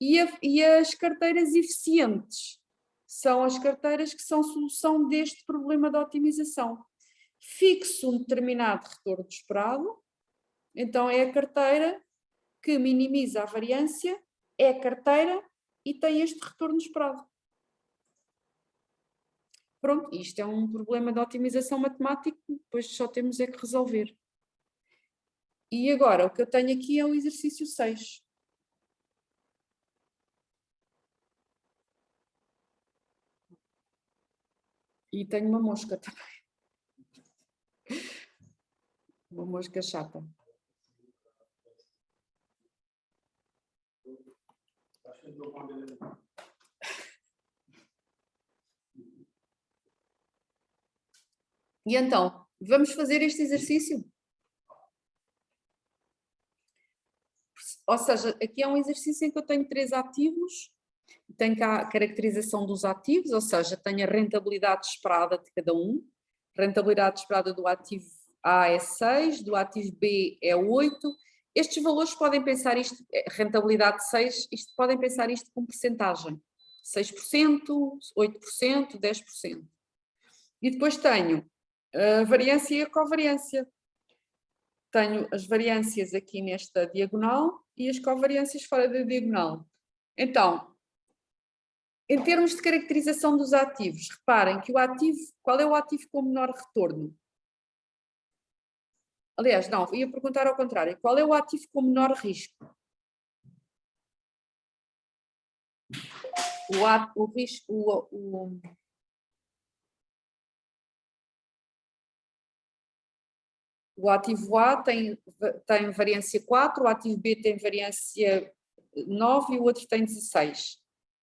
E as carteiras eficientes são as carteiras que são solução deste problema de otimização. Fixo um determinado retorno esperado, então é a carteira que minimiza a variância, é a carteira e tem este retorno esperado. Pronto, isto é um problema de otimização matemática, depois só temos é que resolver. E agora, o que eu tenho aqui é o exercício 6. E tenho uma mosca também. Uma mosca chata. E então, vamos fazer este exercício? Ou seja, aqui é um exercício em que eu tenho 3 ativos, tenho cá a caracterização dos ativos, ou seja, tenho a rentabilidade esperada de cada um. Rentabilidade esperada do ativo A é 6, do ativo B é 8. Estes valores podem pensar isto, rentabilidade 6, podem pensar isto com percentagem. 6%, 8%, 10%. E depois tenho a variância e a covariância. tenho as variâncias aqui nesta diagonal e as covariâncias fora da diagonal. Então, em termos de caracterização dos ativos, reparem que o ativo, qual é o ativo com menor retorno? Aliás, não, ia perguntar ao contrário, qual é o ativo com menor risco? O ativo A tem variância 4, o ativo B tem variância 9 e o outro tem 16.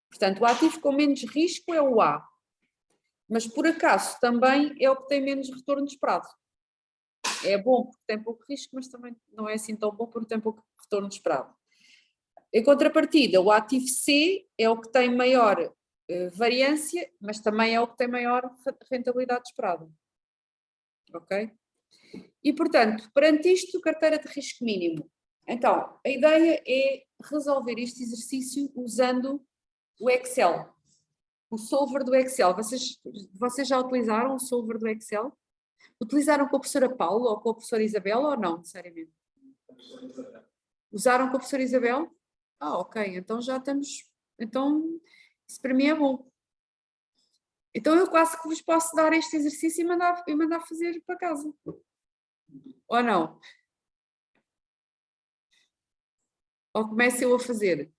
Portanto, o ativo com menos risco é o A. Mas, por acaso, também é o que tem menos retorno esperado. É bom porque tem pouco risco, mas também não é assim tão bom porque tem pouco retorno esperado. Em contrapartida, o ativo C é o que tem maior variância, mas também é o que tem maior rentabilidade esperada. Ok? E, portanto, perante isto, carteira de risco mínimo. Então, a ideia é resolver este exercício usando o Excel. O solver do Excel. Vocês já utilizaram o solver do Excel? Utilizaram com a professora Paula ou com a professora Isabel ou não, necessariamente? Usaram com a professora Isabel? Ah, ok, então já estamos... Então, isso para mim é bom. Então eu quase que vos posso dar este exercício e mandar fazer para casa. Ou não? Ou comece eu a fazer?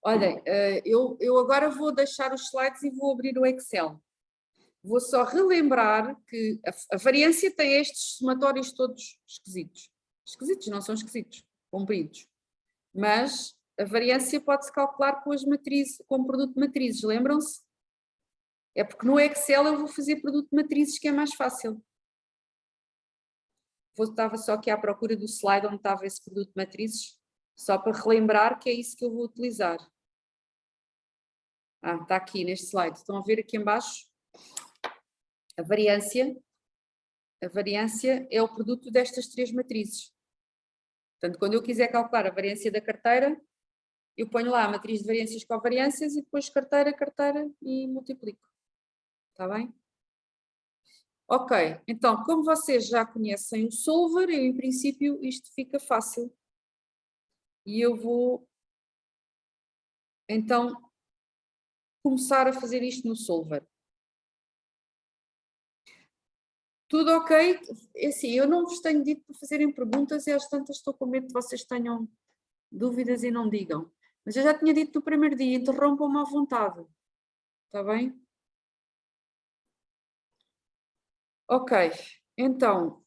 Olhem, eu agora vou deixar os slides e vou abrir o Excel. Vou só relembrar que a variância tem estes somatórios todos esquisitos. Esquisitos, não são esquisitos, compridos. Mas a variância pode-se calcular com as matrizes, com o produto de matrizes, lembram-se? É porque no Excel eu vou fazer produto de matrizes que é mais fácil. Estava só aqui à procura do slide onde estava esse produto de matrizes, só para relembrar que é isso que eu vou utilizar. Ah, está aqui neste slide. Estão a ver aqui em baixo? A variância é o produto destas três matrizes. Portanto, quando eu quiser calcular a variância da carteira, eu ponho lá a matriz de variâncias com variâncias e depois carteira e multiplico. Está bem? Ok, então, como vocês já conhecem o solver, em princípio isto fica fácil. E eu vou, então, começar a fazer isto no solver. Tudo ok? É assim, eu não vos tenho dito para fazerem perguntas e às tantas estou com medo que vocês tenham dúvidas e não digam. Mas eu já tinha dito no primeiro dia, interrompam-me à vontade. Está bem? Ok, então...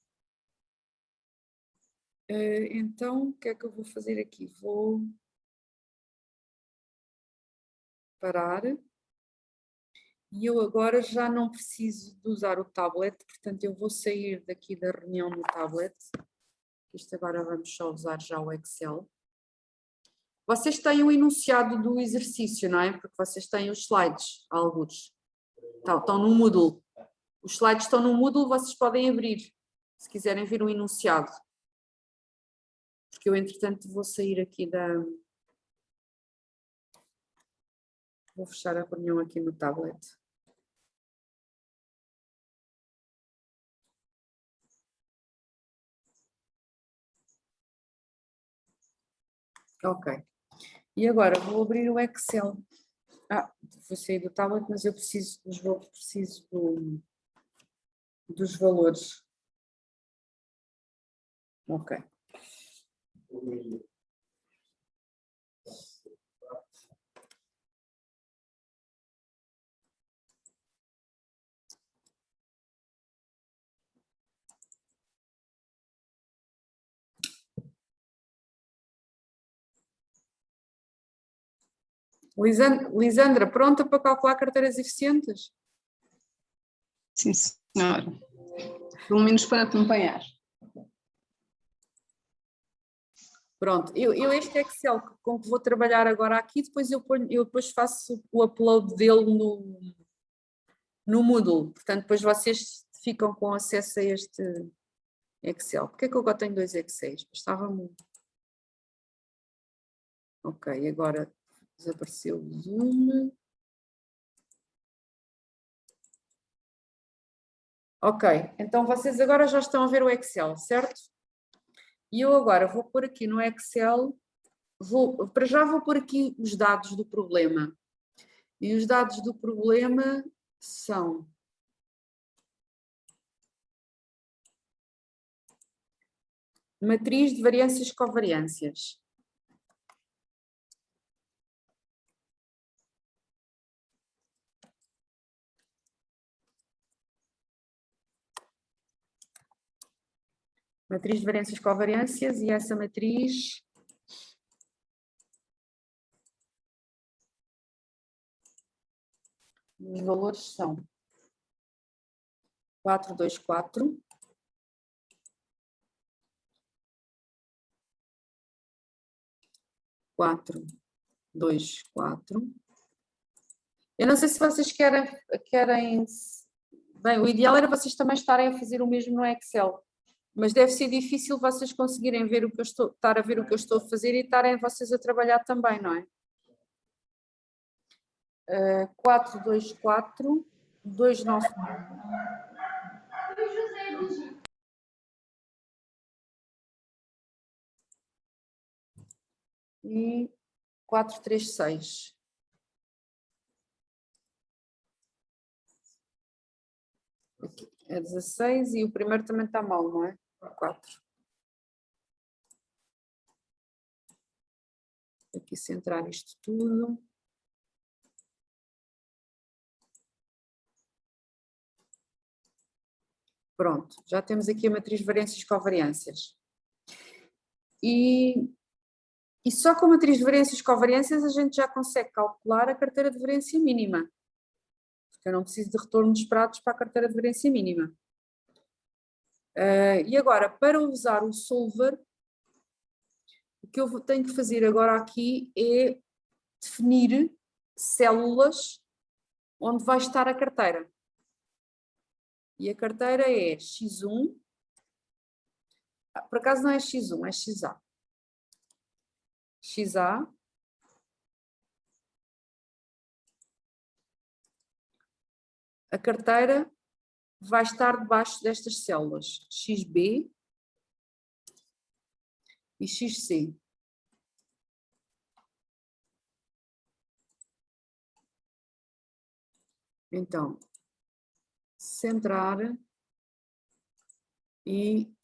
o que é que eu vou fazer aqui? Vou parar. E eu agora já não preciso de usar o tablet, portanto eu vou sair daqui da reunião no tablet. Isto agora vamos só usar já o Excel. Vocês têm o enunciado do exercício, não é? Porque vocês têm os slides, alguns. Estão no Moodle. Os slides estão no Moodle, vocês podem abrir, se quiserem ver o enunciado. Porque eu, entretanto, vou sair aqui da... Vou fechar a reunião aqui no tablet. Ok. E agora vou abrir o Excel. Vou sair do tablet, mas eu preciso dos valores. Ok. Lisandra, pronta para calcular carteiras eficientes? Sim, senhora. Pelo menos para acompanhar. Pronto, eu este Excel com que vou trabalhar agora aqui, depois eu depois faço o upload dele no Moodle. Portanto, depois vocês ficam com acesso a este Excel. Porquê é que eu agora tenho dois Excels? Estava-me... Ok, agora Desapareceu o Zoom. Ok, então vocês agora já estão a ver o Excel, certo? E eu agora vou pôr aqui no Excel, para já vou pôr aqui os dados do problema. E os dados do problema são... Matriz de variâncias e covariâncias. Matriz de variâncias e covariâncias, e essa matriz... Os valores são 4, 2, 4. 4, 2, 4. Eu não sei se vocês querem... Bem, o ideal era vocês também estarem a fazer o mesmo no Excel, mas deve ser difícil vocês conseguirem ver o que eu estar a ver o que eu estou a fazer e estarem vocês a trabalhar também, não é? 4, 2, 4, 2, 9... E 4, 3, 6. Aqui é 16 e o primeiro também está mal, não é? 4. Aqui centrar isto tudo. Pronto, já temos aqui a matriz de variâncias e covariâncias. E só com a matriz de variâncias e covariâncias a gente já consegue calcular a carteira de variância mínima. Porque eu não preciso de retorno de esperados para a carteira de variância mínima. E agora, para usar o solver, o que eu tenho que fazer agora aqui é definir células onde vai estar a carteira. E a carteira é X1, por acaso não é X1, é XA. XA, a carteira vai estar debaixo destas células, XB e XC. Então, centrar e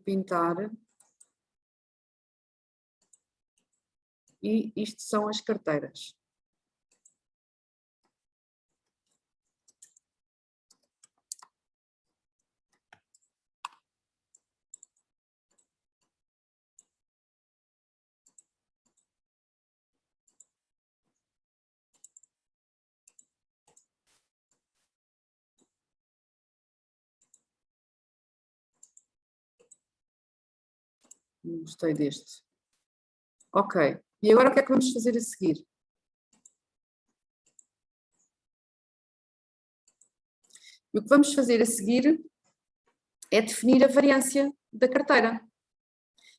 pintar. E isto são as carteiras. Não gostei deste. Ok. E agora o que é que vamos fazer a seguir? E o que vamos fazer a seguir é definir a variância da carteira.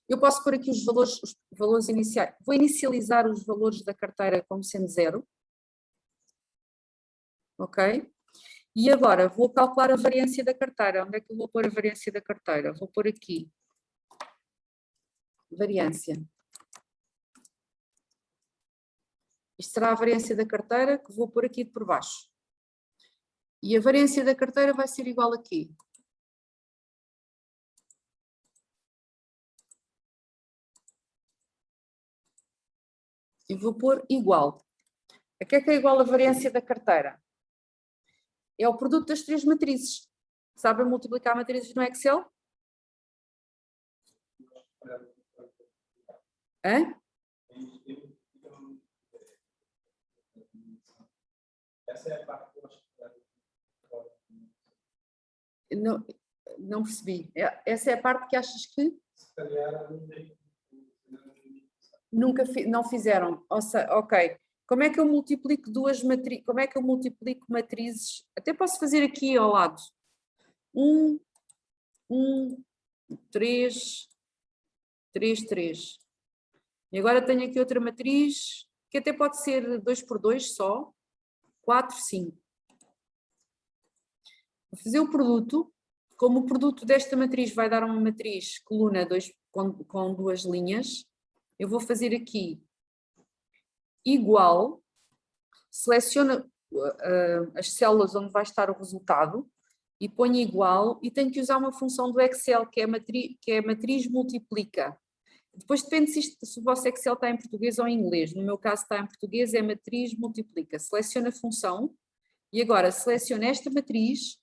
Eu posso pôr aqui os valores iniciais. Vou inicializar os valores da carteira como sendo 0. Ok? E agora vou calcular a variância da carteira. Onde é que eu vou pôr a variância da carteira? Vou pôr aqui. Variância. Isto será a variância da carteira que vou pôr aqui por baixo. E a variância da carteira vai ser igual aqui. E vou pôr igual. A que é igual a variância da carteira? É o produto das 3 matrizes. Sabem multiplicar matrizes no Excel? Hã? Essa é a parte que eu acho que Não percebi. Essa é a parte que achas que se calhar nunca não fizeram. Ok. Como é que eu multiplico como é que eu multiplico matrizes? Até posso fazer aqui ao lado. 1, 3, 3, 3. E agora tenho aqui outra matriz, que até pode ser 2x2 só, 4, 5. Vou fazer o produto, como o produto desta matriz vai dar uma matriz coluna com duas linhas, eu vou fazer aqui igual, seleciono as células onde vai estar o resultado e ponho igual e tenho que usar uma função do Excel que é a matriz multiplica. Depois depende se o vosso Excel está em português ou em inglês. No meu caso está em português, é matriz multiplica. Seleciono a função e agora seleciono esta matriz,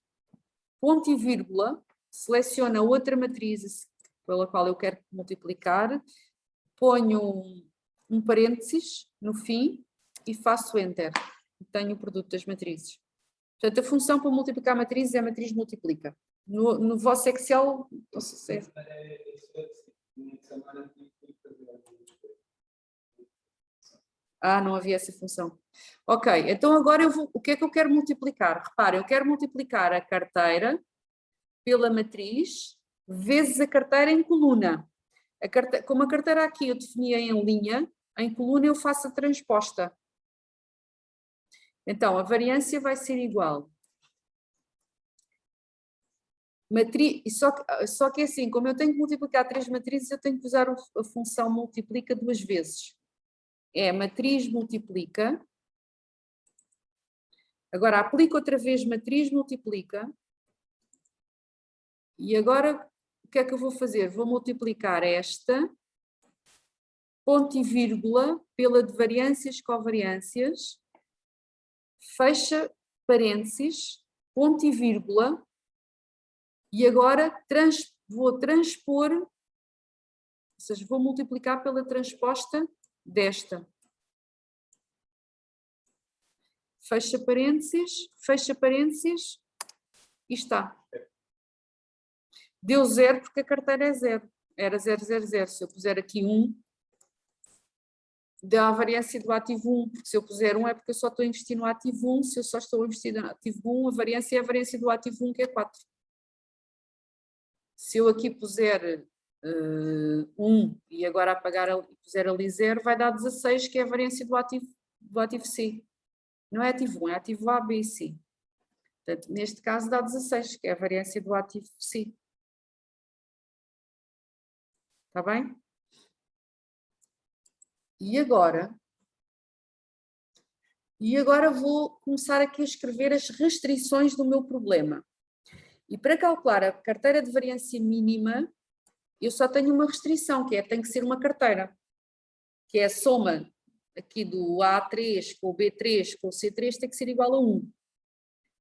ponto e vírgula, seleciono a outra matriz pela qual eu quero multiplicar, ponho um parênteses no fim e faço Enter. Tenho o produto das matrizes. Portanto, a função para multiplicar matrizes é a matriz multiplica. No vosso Excel, não sei se não havia essa função. Ok, então agora o que é que eu quero multiplicar? Reparem, eu quero multiplicar a carteira pela matriz vezes a carteira em coluna. Como a carteira aqui eu definia em linha, em coluna eu faço a transposta. Então, a variância vai ser igual. Só que assim, como eu tenho que multiplicar 3 matrizes, eu tenho que usar a função multiplica 2 vezes. É matriz multiplica. Agora aplico outra vez matriz multiplica. E agora o que é que eu vou fazer? Vou multiplicar esta, ponto e vírgula, pela de variâncias covariâncias, fecha parênteses, ponto e vírgula, e agora vou transpor, ou seja, vou multiplicar pela transposta desta. Fecha parênteses, e está. Deu 0 porque a carteira é 0. Era 0, 0, 0. Se eu puser aqui 1, dá a variância do ativo 1, porque se eu puser 1 é porque eu só estou a investir no ativo 1, se eu só estou a investir no ativo 1, a variância é a variância do ativo 1, que é 4. Se eu aqui puser 1 e agora puser ali 0, vai dar 16, que é a variância do ativo C. Não é ativo 1, é ativo A, B e C. Portanto, neste caso dá 16, que é a variância do ativo C. Está bem? E agora vou começar aqui a escrever as restrições do meu problema. E para calcular a carteira de variância mínima, eu só tenho uma restrição, que tem que ser uma carteira, que é a soma aqui do A3 com o B3 com o C3 tem que ser igual a 1.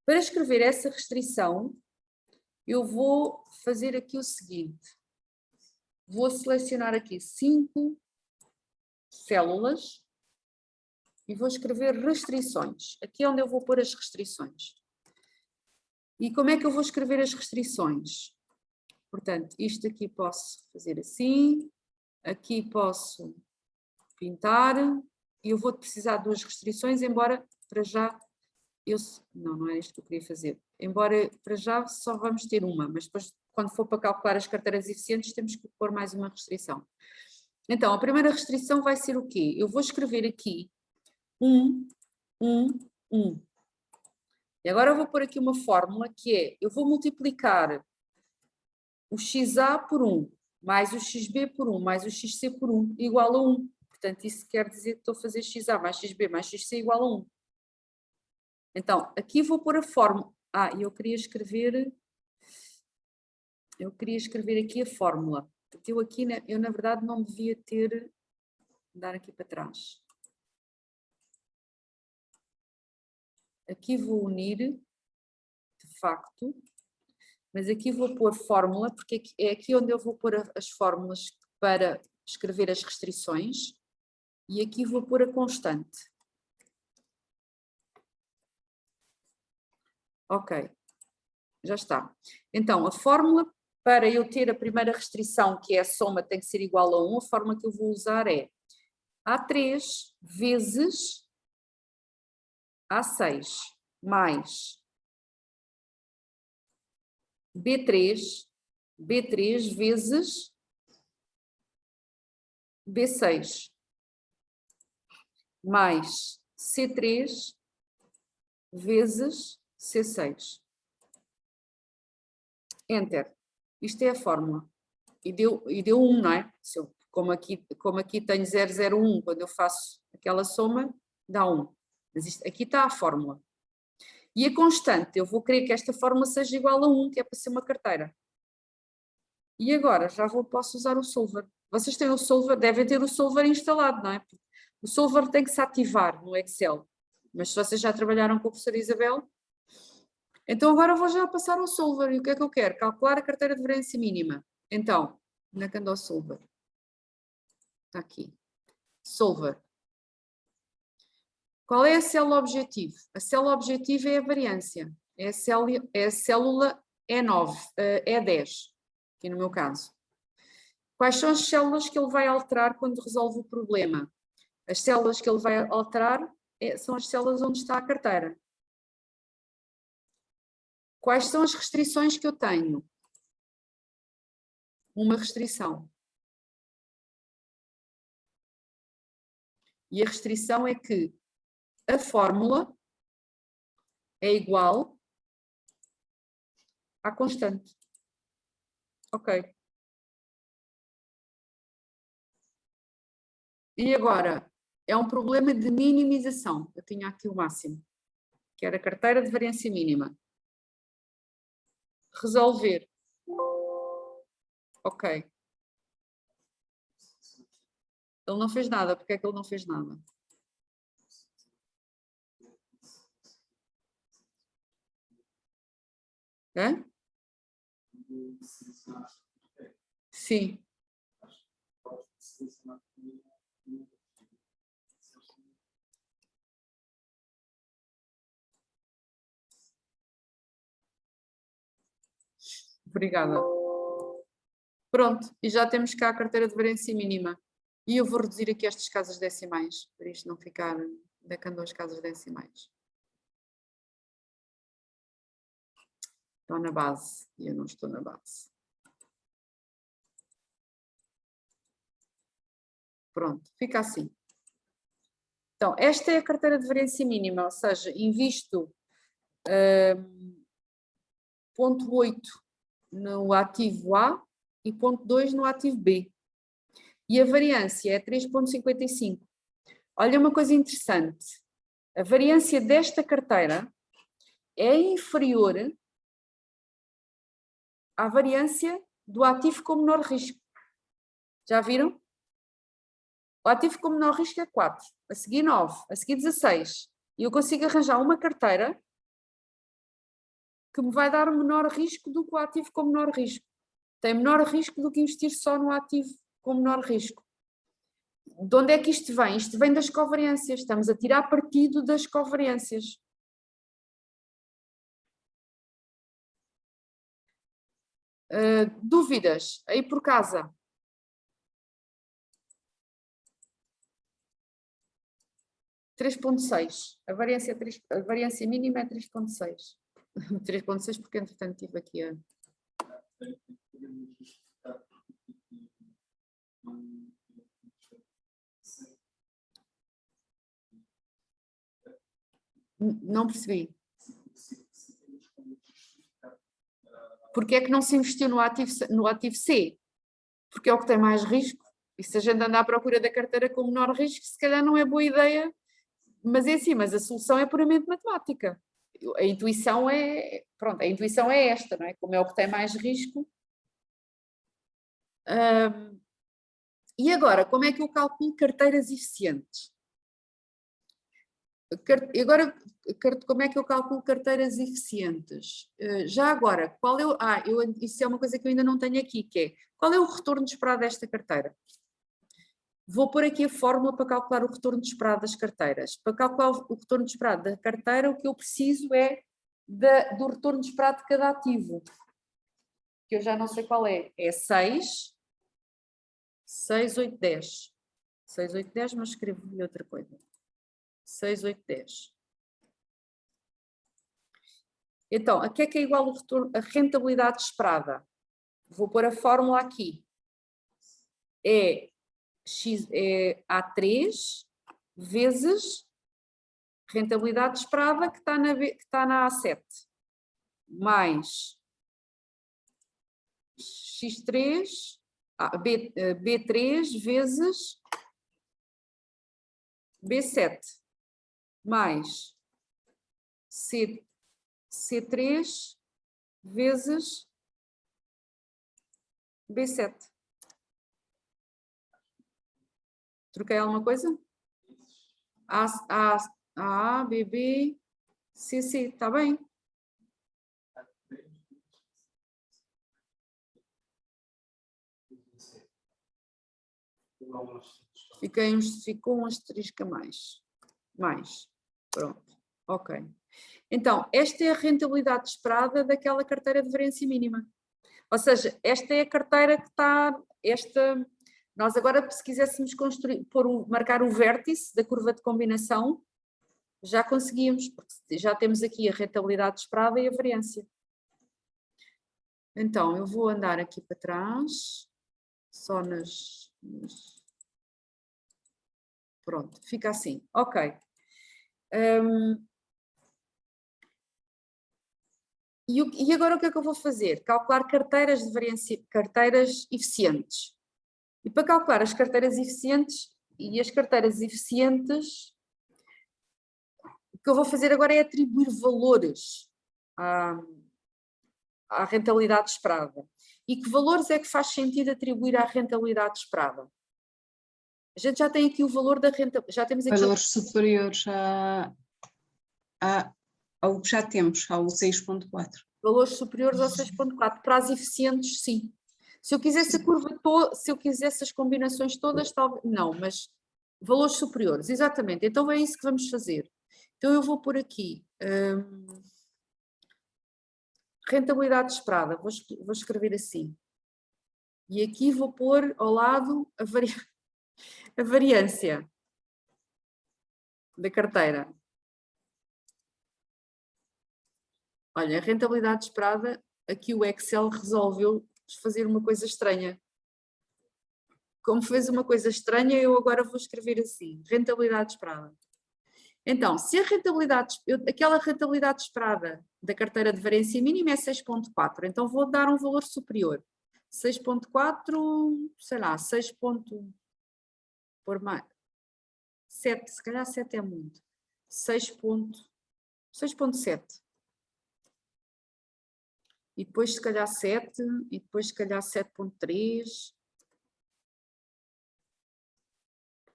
Para escrever essa restrição, eu vou fazer aqui o seguinte. Vou selecionar aqui 5 células e vou escrever restrições. Aqui é onde eu vou pôr as restrições. E como é que eu vou escrever as restrições? Portanto, isto aqui posso fazer assim, aqui posso pintar, e eu vou precisar de 2 restrições, embora para já, não é isto que eu queria fazer, embora para já só vamos ter uma, mas depois quando for para calcular as carteiras eficientes temos que pôr mais uma restrição. Então, a primeira restrição vai ser o quê? Eu vou escrever aqui 1, 1, 1. E agora eu vou pôr aqui uma fórmula que é, eu vou multiplicar o XA por 1, mais o XB por 1, mais o XC por 1, igual a 1. Portanto, isso quer dizer que estou a fazer XA mais XB mais XC igual a 1. Então, aqui vou pôr a fórmula. Eu queria escrever aqui a fórmula. Eu na verdade não devia ter, dar aqui para trás. Aqui vou unir, de facto, mas aqui vou pôr fórmula, porque é aqui onde eu vou pôr as fórmulas para escrever as restrições, e aqui vou pôr a constante. Ok, já está. Então, a fórmula para eu ter a primeira restrição, que é a soma tem que ser igual a 1, a fórmula que eu vou usar é A3 vezes A6 mais B3 vezes B6. mais C3 vezes C6. Enter. Isto é a fórmula. E deu 1, não é? Se eu, como aqui tenho 0,01, quando eu faço aquela soma, dá 1. Mas isto, aqui está a fórmula. E a constante, eu vou querer que esta fórmula seja igual a 1, que é para ser uma carteira. E agora posso usar o solver. Vocês têm o solver, devem ter o solver instalado, não é? O solver tem que se ativar no Excel. Mas se vocês já trabalharam com a professora Isabel, então agora vou já passar ao solver. E o que é que eu quero? Calcular a carteira de variância mínima. Então, onde é que anda o solver? Está aqui. Solver. Qual é a célula objetivo? A célula objetivo é a variância. É a célula E9, E10, aqui no meu caso. Quais são as células que ele vai alterar quando resolve o problema? As células que ele vai alterar são as células onde está a carteira. Quais são as restrições que eu tenho? Uma restrição. E a restrição é que a fórmula é igual à constante. Ok. E agora, é um problema de minimização. Eu tinha aqui o máximo, que era a carteira de variância mínima. Resolver. Ok. Ele não fez nada. Porque é que ele não fez nada? Hã? Sim. Obrigada. Pronto, e já temos cá a carteira de variância mínima. E eu vou reduzir aqui estas casas decimais, para isto não ficar decando as casas decimais. Estou na base e eu não estou na base. Pronto, fica assim. Então, esta é a carteira de variância mínima, ou seja, invisto 0,8 no ativo A e 0,2 no ativo B. E a variância é 3,55. Olha uma coisa interessante. A variância desta carteira é inferior à variância do ativo com menor risco. Já viram? O ativo com menor risco é 4, a seguir 9, a seguir 16. E eu consigo arranjar uma carteira que me vai dar um menor risco do que o ativo com menor risco. Tem menor risco do que investir só no ativo com menor risco. De onde é que isto vem? Isto vem das covariâncias. Estamos a tirar partido das covariâncias. Dúvidas? Aí por casa? A variância mínima é 3,6. 3,6 porque entretanto tive aqui a... Não percebi. Porque é que não se investiu no ativo C? Porque é o que tem mais risco. E se a gente andar à procura da carteira com menor risco, se calhar não é boa ideia. Mas é assim, mas a solução é puramente matemática. A intuição é, pronto, a intuição é esta, não é? Como é o que tem mais risco. E agora, como é que eu calculo carteiras eficientes? Agora, como é que eu calculo carteiras eficientes? Já agora, isso é uma coisa que eu ainda não tenho aqui, que é, qual é o retorno esperado desta carteira? Vou pôr aqui a fórmula para calcular o retorno esperado das carteiras. Para calcular o retorno esperado da carteira, o que eu preciso é do retorno esperado de cada ativo, que eu já não sei qual é. É 6, 8, 10. 6, 8, 10, mas escrevo-lhe outra coisa. 6, 8, 10. Então, a que é igual o retorno, a rentabilidade esperada? Vou pôr a fórmula aqui. É A3 vezes rentabilidade esperada que está na A7, mais X3, B3 vezes B7, mais C3 vezes B7. Troquei alguma coisa? A, B, B, C, C, está bem? Ficou um asterisco a mais. Pronto, ok. Então, esta é a rentabilidade esperada daquela carteira de variância mínima. Ou seja, esta é a carteira que está... Nós agora, se quiséssemos marcar o vértice da curva de combinação, já conseguíamos, porque já temos aqui a rentabilidade esperada e a variância. Então, eu vou andar aqui para trás, só Pronto, fica assim, ok. E agora o que é que eu vou fazer? Calcular carteiras de variância, carteiras eficientes. E para calcular as carteiras eficientes, o que eu vou fazer agora é atribuir valores à rentabilidade esperada. E que valores é que faz sentido atribuir à rentabilidade esperada? A gente já tem aqui o valor da rentabilidade. Já temos aqui Valores superiores ao que já temos, ao 6.4. Valores superiores ao 6.4. Para as eficientes, sim. Se eu quisesse a curva toda, se eu quisesse as combinações todas, talvez não, mas valores superiores, exatamente. Então é isso que vamos fazer. Então eu vou pôr aqui rentabilidade esperada, vou escrever assim. E aqui vou pôr ao lado a variância da carteira. Olha, a rentabilidade esperada, aqui o Excel resolveu fazer uma coisa estranha. Como fez uma coisa estranha, eu agora vou escrever assim, rentabilidade esperada. Então, se a aquela rentabilidade esperada da carteira de variância mínima é 6.4, então vou dar um valor superior. 6.4, sei lá, 6. Por mais 7, se calhar 7 é muito. 6.7. E depois se calhar 7, e depois se calhar 7.3.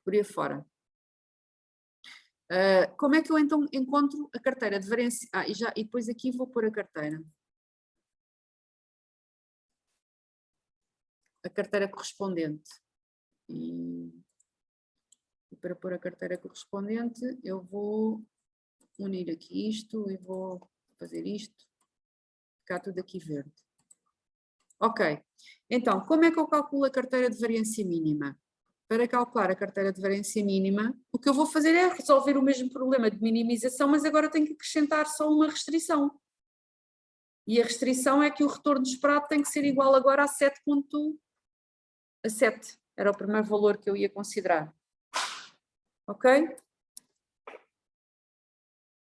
Por aí fora. Como é que eu então encontro a carteira de variância? E depois aqui vou pôr a carteira. A carteira correspondente. E para pôr a carteira correspondente, eu vou unir aqui isto e vou fazer isto. Ficar tudo aqui verde. Ok. Então, como é que eu calculo a carteira de variância mínima? Para calcular a carteira de variância mínima, o que eu vou fazer é resolver o mesmo problema de minimização, mas agora tenho que acrescentar só uma restrição. E a restrição é que o retorno esperado tem que ser igual agora a 7. Era o primeiro valor que eu ia considerar. Ok?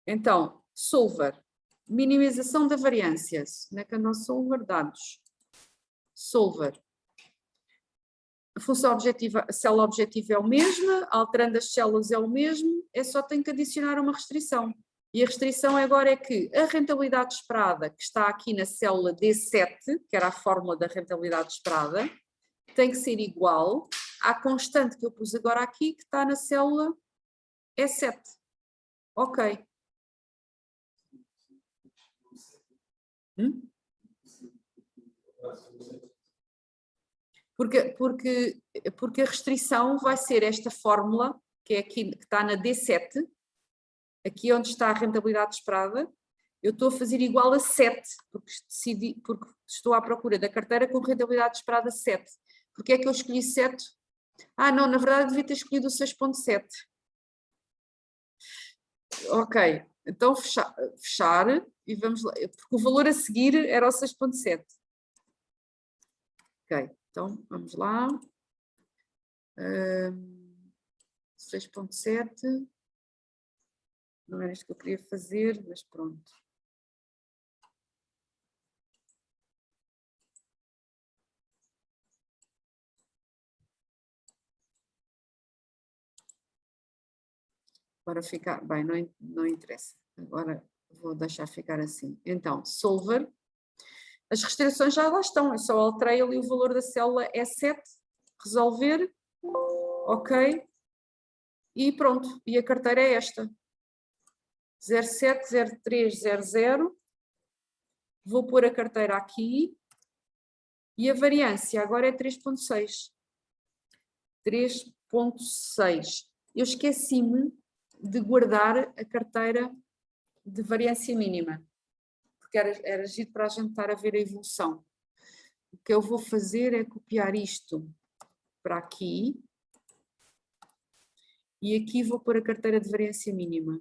Então, solver. Minimização da variância. Onde é que anda o solver? Dados. Solver. A função objetiva, a célula objetiva é a mesma, alterando as células é o mesmo, só tenho que adicionar uma restrição. E a restrição agora é que a rentabilidade esperada, que está aqui na célula D7, que era a fórmula da rentabilidade esperada, tem que ser igual à constante que eu pus agora aqui, que está na célula E7. Ok. Porque a restrição vai ser esta fórmula, que é aqui, que está na D7, aqui onde está a rentabilidade esperada, eu estou a fazer igual a 7, porque estou à procura da carteira com rentabilidade esperada 7. Porque é que eu escolhi 7? Não, na verdade devia ter escolhido o 6.7. Ok, então fechar e vamos lá, porque o valor a seguir era o 6.7. Ok, então vamos lá. 6.7. Não era isto que eu queria fazer, mas pronto. Agora ficar, bem, não interessa. Agora vou deixar ficar assim. Então, solver. As restrições já lá estão, eu só alterei ali o valor da célula E7, resolver, ok, e pronto, e a carteira é esta. 070300, vou pôr a carteira aqui, e a variância agora é 3.6. 3.6. Eu esqueci-me de guardar a carteira de variância mínima, porque era giro para a gente estar a ver a evolução. O que eu vou fazer é copiar isto para aqui, e aqui vou pôr a carteira de variância mínima.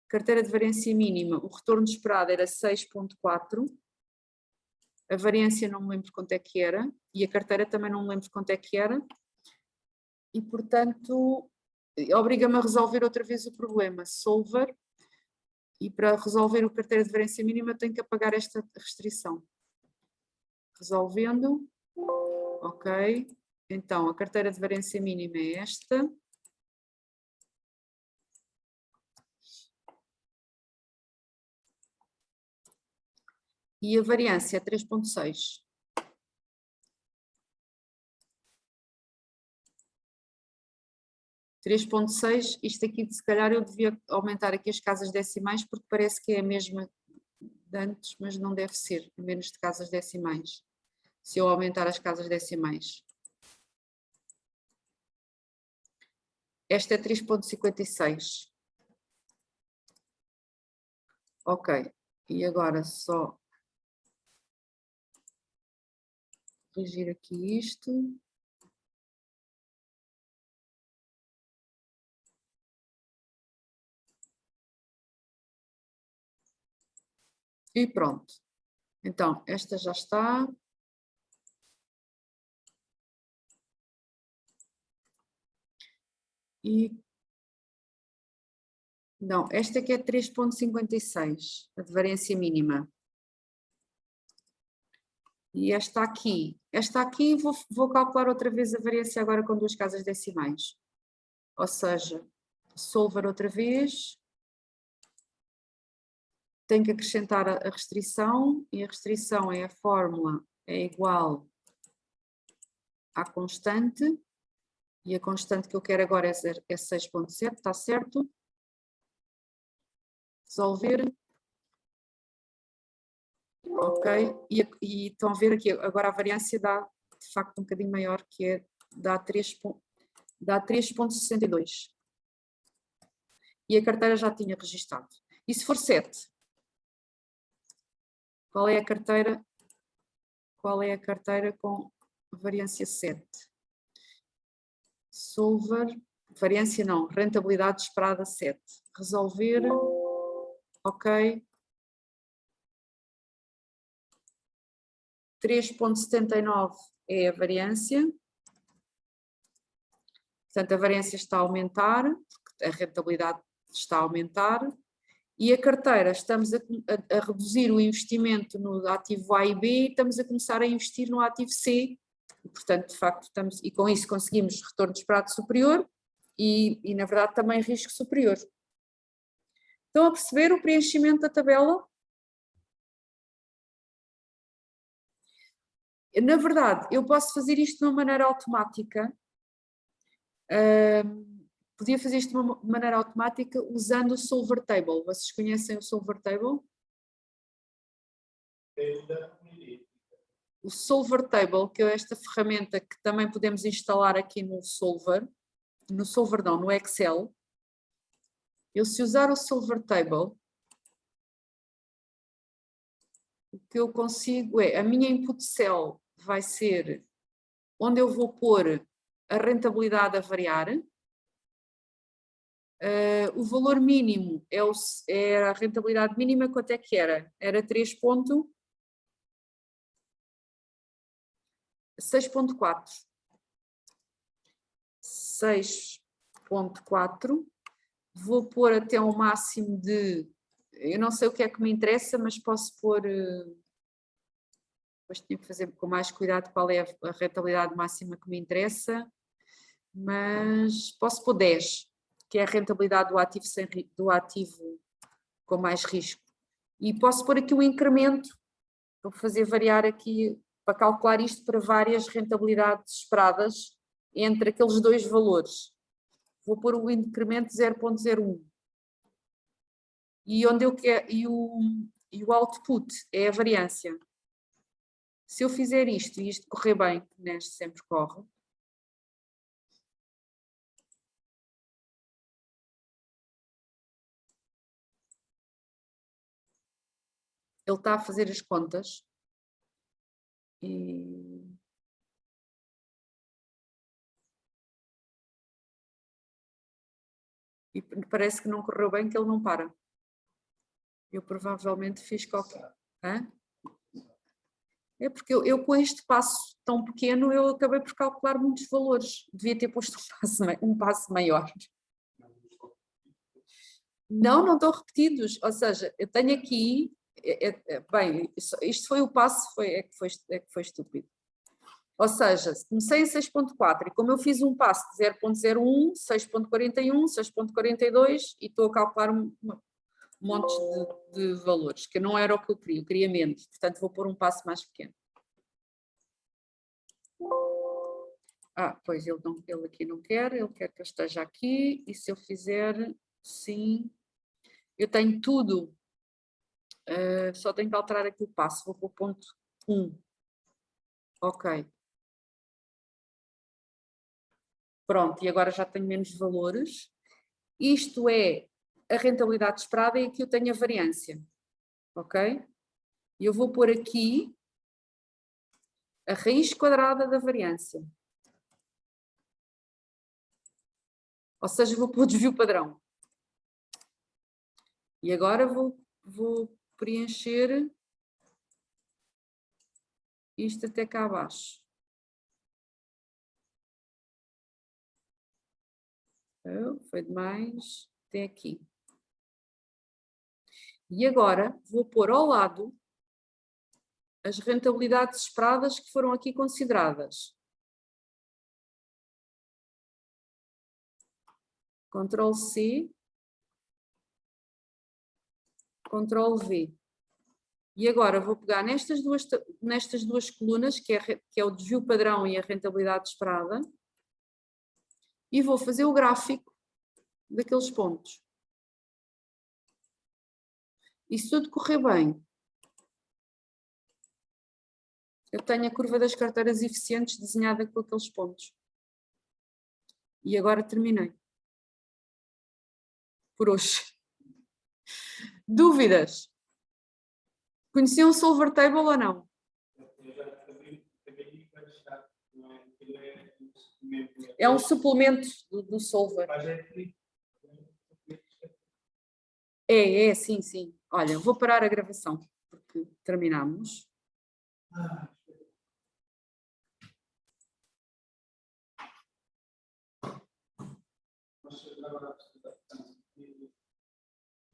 Carteira de variância mínima, o retorno esperado era 6.4, a variância não me lembro quanto é que era, e a carteira também não me lembro quanto é que era, e portanto obriga-me a resolver outra vez o problema, solver, e para resolver a carteira de variância mínima tenho que apagar esta restrição. Resolvendo, ok, então a carteira de variância mínima é esta. E a variância é 3.6. Isto aqui se calhar eu devia aumentar aqui as casas decimais porque parece que é a mesma de antes, mas não deve ser, a menos de casas decimais. Se eu aumentar as casas decimais. Esta é 3.56. Ok, e agora só corrigir aqui isto. E pronto. Então, esta já está. E não, esta aqui é 3.56, a de variância mínima. E esta aqui vou calcular outra vez a variância agora com duas casas decimais. Ou seja, solver outra vez, tenho que acrescentar a restrição, e a restrição é a fórmula, é igual à constante, e a constante que eu quero agora é 6.7, está certo? Resolver. Ok, e estão a ver aqui, agora a variância dá de facto um bocadinho maior, que é, dá 3.62. E a carteira já tinha registado. E se for 7? Qual é a carteira? Qual é a carteira com variância 7? Solver, variância não, rentabilidade esperada 7. Resolver, ok. 3.79 é a variância. Portanto, a variância está a aumentar, a rentabilidade está a aumentar, e a carteira, estamos a reduzir o investimento no ativo A e B e estamos a começar a investir no ativo C, e, portanto, de facto, e com isso conseguimos retorno esperado superior e, na verdade, também risco superior. Estão a perceber o preenchimento da tabela? Na verdade, eu posso fazer isto de uma maneira automática. Podia fazer isto de uma maneira automática usando o Solver Table. Vocês conhecem o Solver Table? O Solver Table, que é esta ferramenta que também podemos instalar aqui no Solver não, no Excel. Eu, se usar o Solver Table, o que eu consigo é, a minha input cell vai ser onde eu vou pôr a rentabilidade a variar. O valor mínimo é a rentabilidade mínima, quanto é que era? Era 6.4. 6.4. Vou pôr até um máximo de... Eu não sei o que é que me interessa, mas posso pôr... Depois tinha que fazer com mais cuidado qual é a rentabilidade máxima que me interessa. Mas posso pôr 10, que é a rentabilidade do ativo com mais risco. E posso pôr aqui um incremento, vou fazer variar aqui, para calcular isto para várias rentabilidades esperadas entre aqueles dois valores. Vou pôr o incremento de 0.01. E onde eu quero, e o output é a variância. Se eu fizer isto e isto correr bem, que neste sempre corre, ele está a fazer as contas e parece que não correu bem, que ele não para. Eu provavelmente fiz qualquer... Hã? É porque eu com este passo tão pequeno, eu acabei por calcular muitos valores. Devia ter posto um passo maior. Não estão repetidos. Ou seja, eu tenho aqui... bem, isto foi o passo, é que foi estúpido. Ou seja, comecei em 6.4 e como eu fiz um passo de 0.01, 6.41, 6.42 e estou a calcular montes de valores, que não era o que eu queria menos, portanto vou pôr um passo mais pequeno. Pois ele aqui não quer, ele quer que eu esteja aqui, e se eu fizer, sim, eu tenho tudo, só tenho que alterar aqui o passo, vou pôr ponto 1. Ok. Pronto, e agora já tenho menos valores. Isto é a rentabilidade esperada e aqui eu tenho a variância, ok? E eu vou pôr aqui a raiz quadrada da variância. Ou seja, vou pôr o desvio padrão. E agora vou preencher isto até cá abaixo. Foi demais, até aqui. E agora vou pôr ao lado as rentabilidades esperadas que foram aqui consideradas. Ctrl C, Ctrl V. E agora vou pegar nestas duas colunas, que é o desvio padrão e a rentabilidade esperada, e vou fazer o gráfico daqueles pontos. E se tudo correr bem, eu tenho a curva das carteiras eficientes desenhada com aqueles pontos. E agora terminei. Por hoje. Dúvidas? Conheciam o Solver Table ou não? É um suplemento do Solver. Sim, sim. Olha, vou parar a gravação, porque terminamos.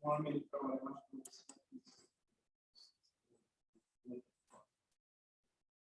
Normalmente trabalho mais